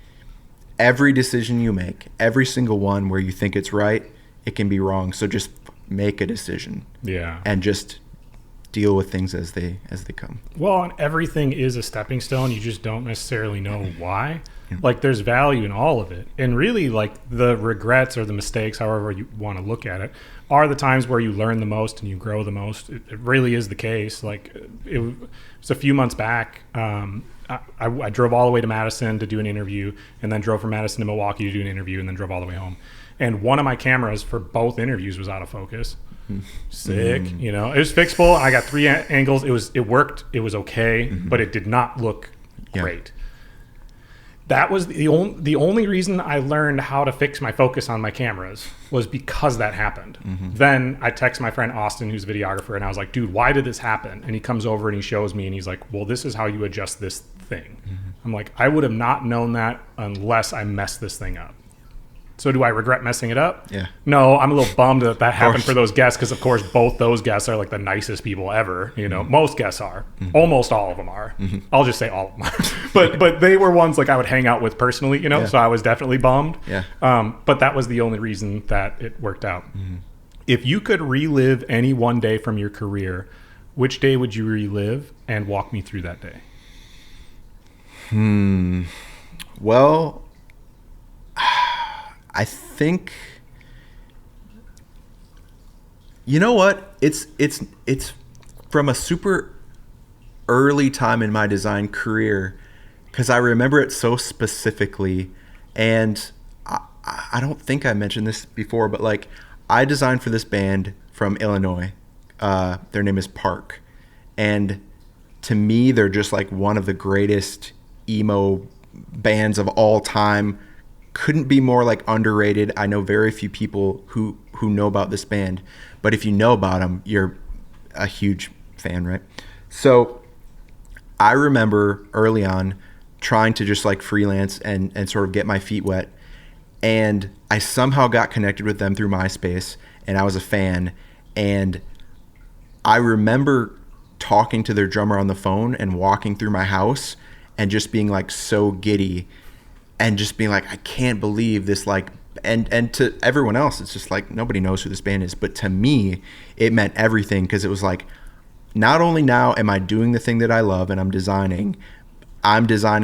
every decision you make, every single one where you think it's right, it can be wrong. So just make a decision. Yeah. And just deal with things as they come. Well, and everything is a stepping stone. You just don't necessarily know why. Like there's value in all of it. And really like the regrets or the mistakes, however you want to look at it, are the times where you learn the most and you grow the most. It really is the case. Like it was a few months back. I drove all the way to Madison to do an interview and then drove from Madison to Milwaukee to do an interview and then drove all the way home. And one of my cameras for both interviews was out of focus. Sick. You know, it was fixable. I got 3 angles. It worked. It was okay, but it did not look great. That was the only reason I learned how to fix my focus on my cameras was because that happened. Then I text my friend Austin, who's a videographer, and I was like, dude, why did this happen? And he comes over and he shows me and he's like, well, this is how you adjust this thing. I'm like, I would have not known that unless I messed this thing up. So do I regret messing it up? Yeah. No, I'm a little bummed that happened for those guests because, of course, both those guests are like the nicest people ever. You know, most guests are. Almost all of them are. I'll just say all of them are. but they were ones like I would hang out with personally, you know, so I was definitely bummed. Yeah. But that was the only reason that it worked out. If you could relive any one day from your career, which day would you relive and walk me through that day? Well, I think, you know what? It's from a super early time in my design career because I remember it so specifically. And I don't think I mentioned this before, but like I designed for this band from Illinois. Their name is Park. And to me, they're just like one of the greatest emo bands of all time. Couldn't be more like underrated. I know very few people who know about this band, but if you know about them, you're a huge fan, right? So I remember early on trying to just like freelance and sort of get my feet wet, and I somehow got connected with them through MySpace, and I was a fan. And I remember talking to their drummer on the phone and walking through my house and just being like so giddy and just being like, I can't believe this, like, and to everyone else, it's just like, nobody knows who this band is. But to me, it meant everything because it was like, not only now am I doing the thing that I love and I'm designing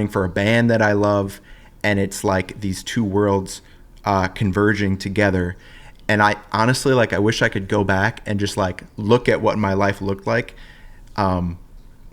for a band that I love. And it's like these two worlds converging together. And I honestly, like, I wish I could go back and just like look at what my life looked like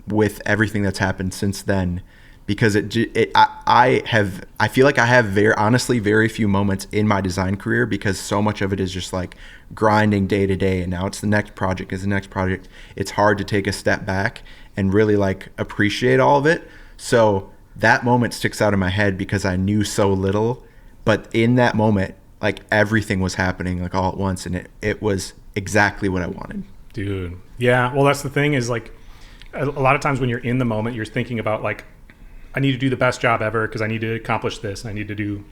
with everything that's happened since then. Because I feel like I have very few moments in my design career because so much of it is just like grinding day to day, and now it's the next project. It's hard to take a step back and really like appreciate all of it. So that moment sticks out in my head because I knew so little, but in that moment, like everything was happening like all at once, and it was exactly what I wanted. Dude, yeah. Well, that's the thing is like a lot of times when you're in the moment, you're thinking about like, I need to do the best job ever because I need to accomplish this. I need to do,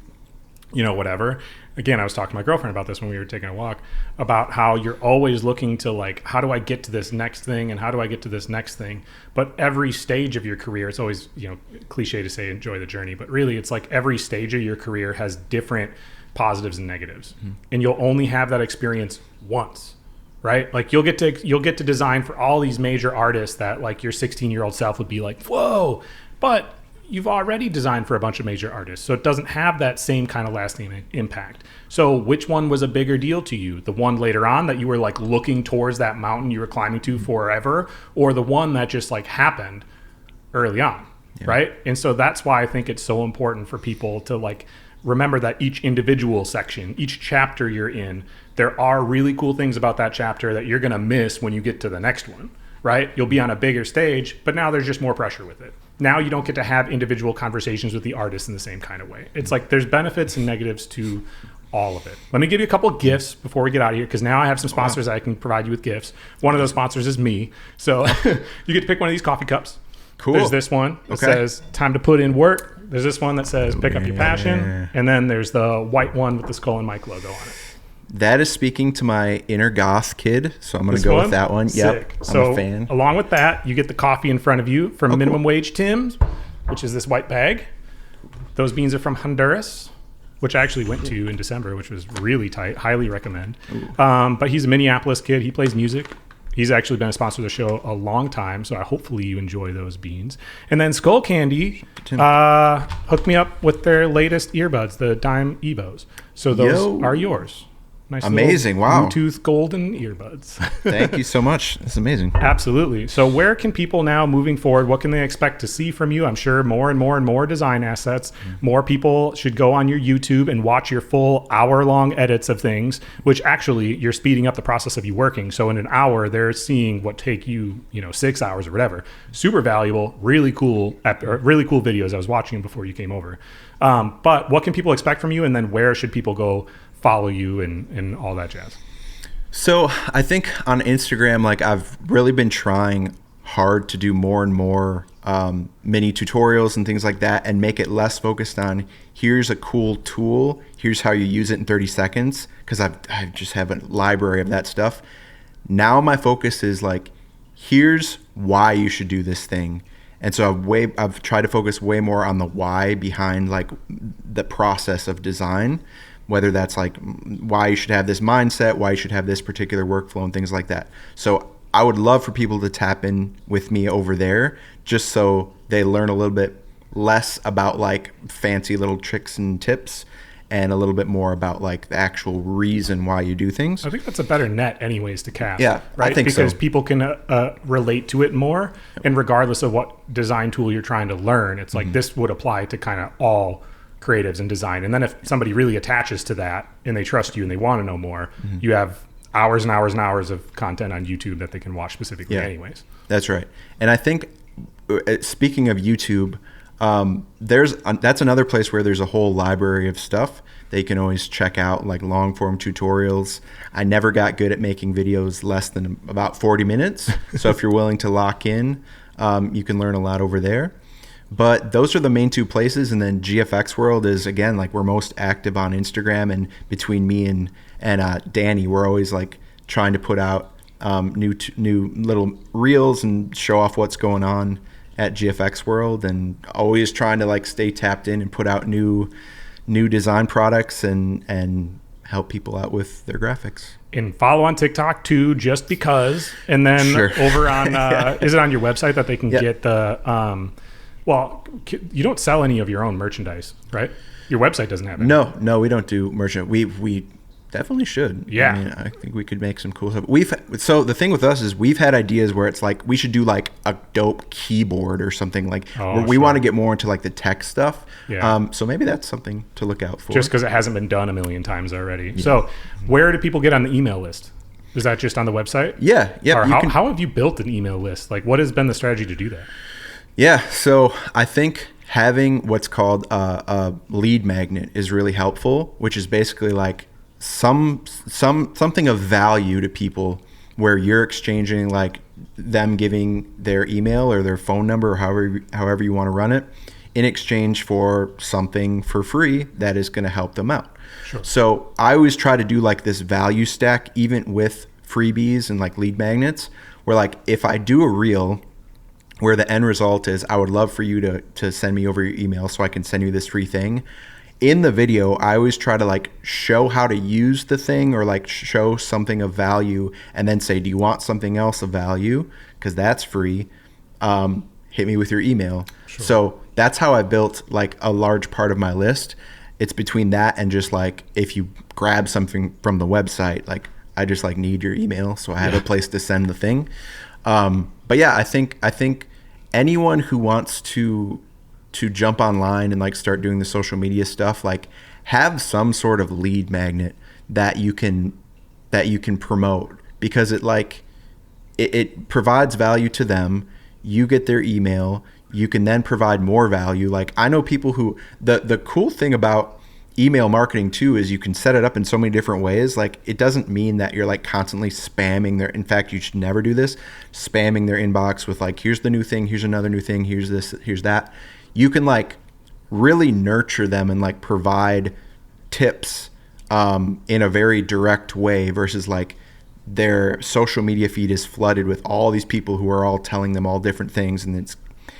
you know, whatever. Again, I was talking to my girlfriend about this when we were taking a walk, about how you're always looking to like, how do I get to this next thing and how do I get to this next thing? But every stage of your career, it's always, you know, cliche to say enjoy the journey, but really it's like every stage of your career has different positives and negatives. And you'll only have that experience once. Right? Like you'll get to design for all these major artists that like your 16-year-old self would be like, whoa, but you've already designed for a bunch of major artists. So it doesn't have that same kind of lasting impact. So which one was a bigger deal to you? The one later on that you were like looking towards that mountain you were climbing to forever, or the one that just like happened early on, right? And so that's why I think it's so important for people to like remember that each individual section, each chapter you're in, there are really cool things about that chapter that you're going to miss when you get to the next one, right? You'll be on a bigger stage, but now there's just more pressure with it. Now you don't get to have individual conversations with the artist in the same kind of way. It's like there's benefits and negatives to all of it. Let me give you a couple of gifts before we get out of here, because now I have some sponsors that I can provide you with gifts. One of those sponsors is me. So you get to pick one of these coffee cups. Cool. There's this one that says, time to put in work. There's this one that says "Pick Up Your Passion," and then there's the white one with the Skull and Mike logo on it. That is speaking to my inner goth kid, so I'm going to go with that one. Sick. Yep, so I'm a fan. Along with that, you get the coffee in front of you from Minimum Wage Tim's, which is this white bag. Those beans are from Honduras, which I actually went to in December, which was really tight. Highly recommend. But he's a Minneapolis kid. He plays music. He's actually been a sponsor of the show a long time, so hopefully you enjoy those beans. And then Skull Candy hooked me up with their latest earbuds, the Dime Evos. So those are yours. Nice, amazing! Wow, Bluetooth golden earbuds. Thank you so much. That's amazing. Absolutely. So where can people now, moving forward, what can they expect to see from you? I'm sure more and more design assets. More people should go on your YouTube and watch your full hour-long edits of things, which actually you're speeding up the process of you working. So in an hour, they're seeing what take you, 6 hours or whatever. Super valuable, really cool videos. I was watching them before you came over. But what can people expect from you? And then where should people go follow you and all that jazz? So I think on Instagram, I've really been trying hard to do more and more mini tutorials and things like that, and make it less focused on here's a cool tool, here's how you use it in 30 seconds, because I just have a library of that stuff. Now my focus is here's why you should do this thing. And so I've tried to focus way more on the why behind the process of design, whether that's why you should have this mindset, why you should have this particular workflow and things like that. So I would love for people to tap in with me over there, just so they learn a little bit less about fancy little tricks and tips, and a little bit more about the actual reason why you do things. I think that's a better net anyways to cast. Yeah, right? I think because so. People can relate to it more, and regardless of what design tool you're trying to learn, it's this would apply to kind of all creatives and design. And then if somebody really attaches to that and they trust you and they want to know more, you have hours and hours and hours of content on YouTube that they can watch specifically anyways. That's right. And I think, speaking of YouTube, that's another place where there's a whole library of stuff they can always check out, long form tutorials. I never got good at making videos less than about 40 minutes. So if you're willing to lock in, you can learn a lot over there. But those are the main two places. And then GFX World is, again, we're most active on Instagram. And between me and Danny, we're always trying to put out new little reels and show off what's going on at GFX World, and always trying to stay tapped in and put out new design products and help people out with their graphics. And follow on TikTok too, just because. And then over on, is it on your website that they can get the... Well, you don't sell any of your own merchandise, right? Your website doesn't have it. No, we don't do merchandise. We definitely should. Yeah. I mean, I think we could make some cool stuff. So the thing with us is we've had ideas where it's we should do a dope keyboard or something where we want to get more into the tech stuff. Yeah. So maybe that's something to look out for. Just because it hasn't been done a million times already. Yeah. So where do people get on the email list? Is that just on the website? Yeah. Or how have you built an email list? What has been the strategy to do that? Yeah, so I think having what's called a lead magnet is really helpful, which is basically something of value to people, where you're exchanging them giving their email or their phone number or however you want to run it, in exchange for something for free that is going to help them out. Sure. So I always try to do this value stack, even with freebies and lead magnets, where if I do a reel where the end result is, I would love for you to send me over your email so I can send you this free thing. In the video, I always try to show how to use the thing, or show something of value, and then say, do you want something else of value? Because that's free. Hit me with your email. Sure. So that's how I built a large part of my list. It's between that and just if you grab something from the website, I just need your email, so I have a place to send the thing. But yeah, I think anyone who wants to jump online and start doing the social media stuff, have some sort of lead magnet that you can promote, because it provides value to them. You get their email. You can then provide more value. I know people who the cool thing about email marketing too is you can set it up in so many different ways. It doesn't mean that you're constantly spamming their, in fact, you should never do this, spamming their inbox with here's the new thing, here's another new thing, here's this, here's that. You can really nurture them and like provide tips in a very direct way versus like their social media feed is flooded with all these people who are all telling them all different things, and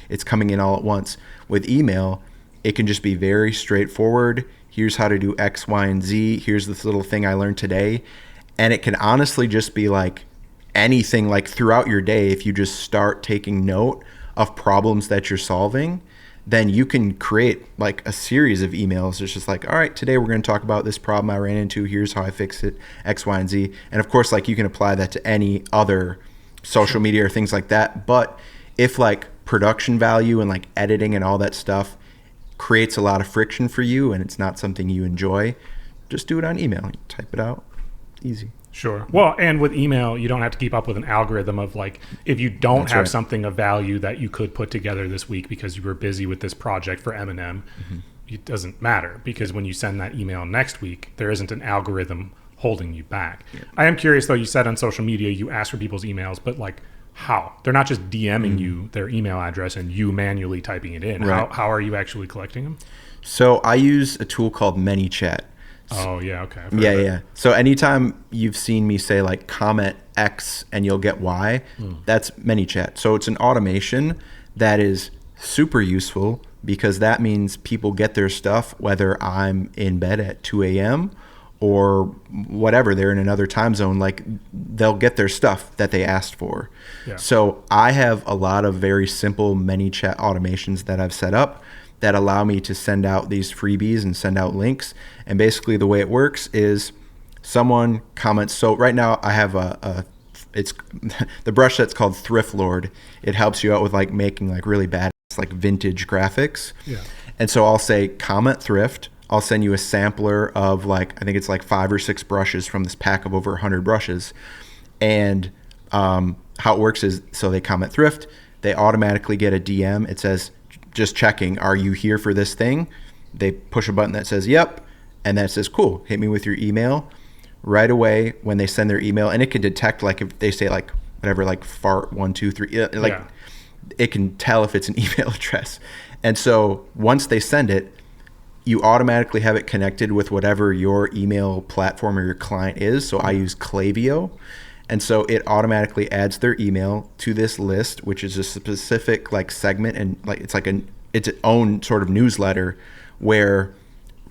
it's coming in all at once. With email, it can just be very straightforward. Here's how to do X, Y, and Z. Here's this little thing I learned today. And it can honestly just be like anything, like throughout your day. If you just start taking note of problems that you're solving, then you can create like a series of emails. It's just like, all right, today we're going to talk about this problem I ran into. Here's how I fix it, X, Y, and Z. And of course, like you can apply that to any other social media or things like that. But if like production value and like editing and all that stuff creates a lot of friction for you and it's not something you enjoy, just do it on email. Type it out. Easy. Sure. Well, and with email, you don't have to keep up with an algorithm of like, if you don't have something of value that you could put together this week because you were busy with this project for Eminem, it doesn't matter, because when you send that email next week, there isn't an algorithm holding you back. Yeah. I am curious though, you said on social media, you ask for people's emails, but like how? They're not just DMing you their email address and you manually typing it in. Right. How are you actually collecting them? So I use a tool called ManyChat. Oh, yeah, okay. Yeah. So anytime you've seen me say like comment X and you'll get Y, that's ManyChat. So it's an automation that is super useful because that means people get their stuff whether I'm in bed at 2 a.m. or whatever, they're in another time zone, like they'll get their stuff that they asked for. Yeah. So I have a lot of very simple ManyChat automations that I've set up that allow me to send out these freebies and send out links. And basically the way it works is someone comments. So right now I have it's the brush that's called Thrift Lord. It helps you out with like making like really badass like vintage graphics. Yeah. And so I'll say comment thrift. I'll send you a sampler of like, I think it's like 5 or 6 brushes from this pack of over 100 brushes. And how it works is, so they comment thrift, they automatically get a DM. It says, just checking, are you here for this thing? They push a button that says, yep. And then it says, cool, hit me with your email. Right away, when they send their email, and it can detect like if they say like, whatever, like fart 1, 2, 3, like it can tell if it's an email address. And so once they send it, you automatically have it connected with whatever your email platform or your client is. So I use Klaviyo. And so it automatically adds their email to this list, which is a specific like segment, and like it's its own sort of newsletter where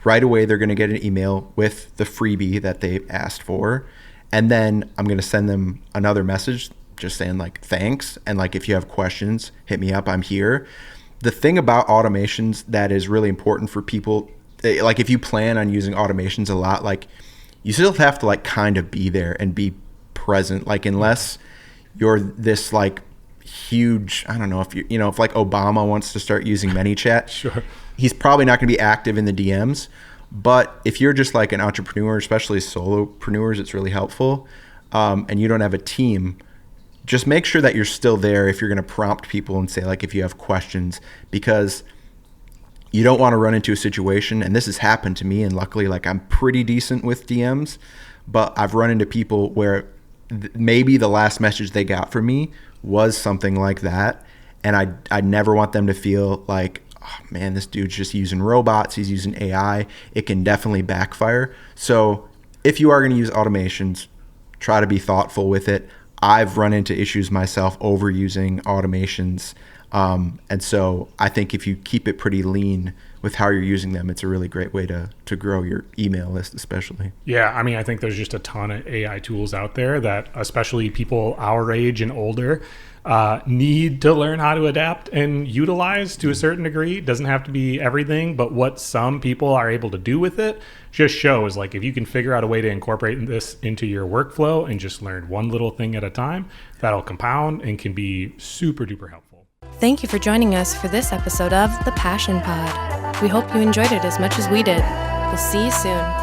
right away they're going to get an email with the freebie that they asked for. And then I'm going to send them another message just saying like, thanks. And like, if you have questions, hit me up, I'm here. The thing about automations that is really important for people, like if you plan on using automations a lot, like you still have to like kind of be there and be present. Like unless you're this like huge, I don't know if if like Obama wants to start using ManyChat, sure, he's probably not going to be active in the DMs. But if you're just like an entrepreneur, especially solopreneurs, it's really helpful. And you don't have a team, just make sure that you're still there if you're going to prompt people and say like if you have questions, because you don't want to run into a situation, and this has happened to me, and luckily like I'm pretty decent with DMs, but I've run into people where maybe the last message they got from me was something like that, and I never want them to feel like, oh man, this dude's just using robots, he's using AI. It can definitely backfire. So if you are going to use automations, try to be thoughtful with it. I've run into issues myself overusing automations. And so I think if you keep it pretty lean with how you're using them, it's a really great way to grow your email list, especially. Yeah, I mean, I think there's just a ton of AI tools out there that especially people our age and older need to learn how to adapt and utilize to a certain degree. It doesn't have to be everything, but what some people are able to do with it just shows like if you can figure out a way to incorporate this into your workflow and just learn one little thing at a time, that'll compound and can be super duper helpful. Thank you for joining us for this episode of The Passion Pod. We hope you enjoyed it as much as we did. We'll see you soon.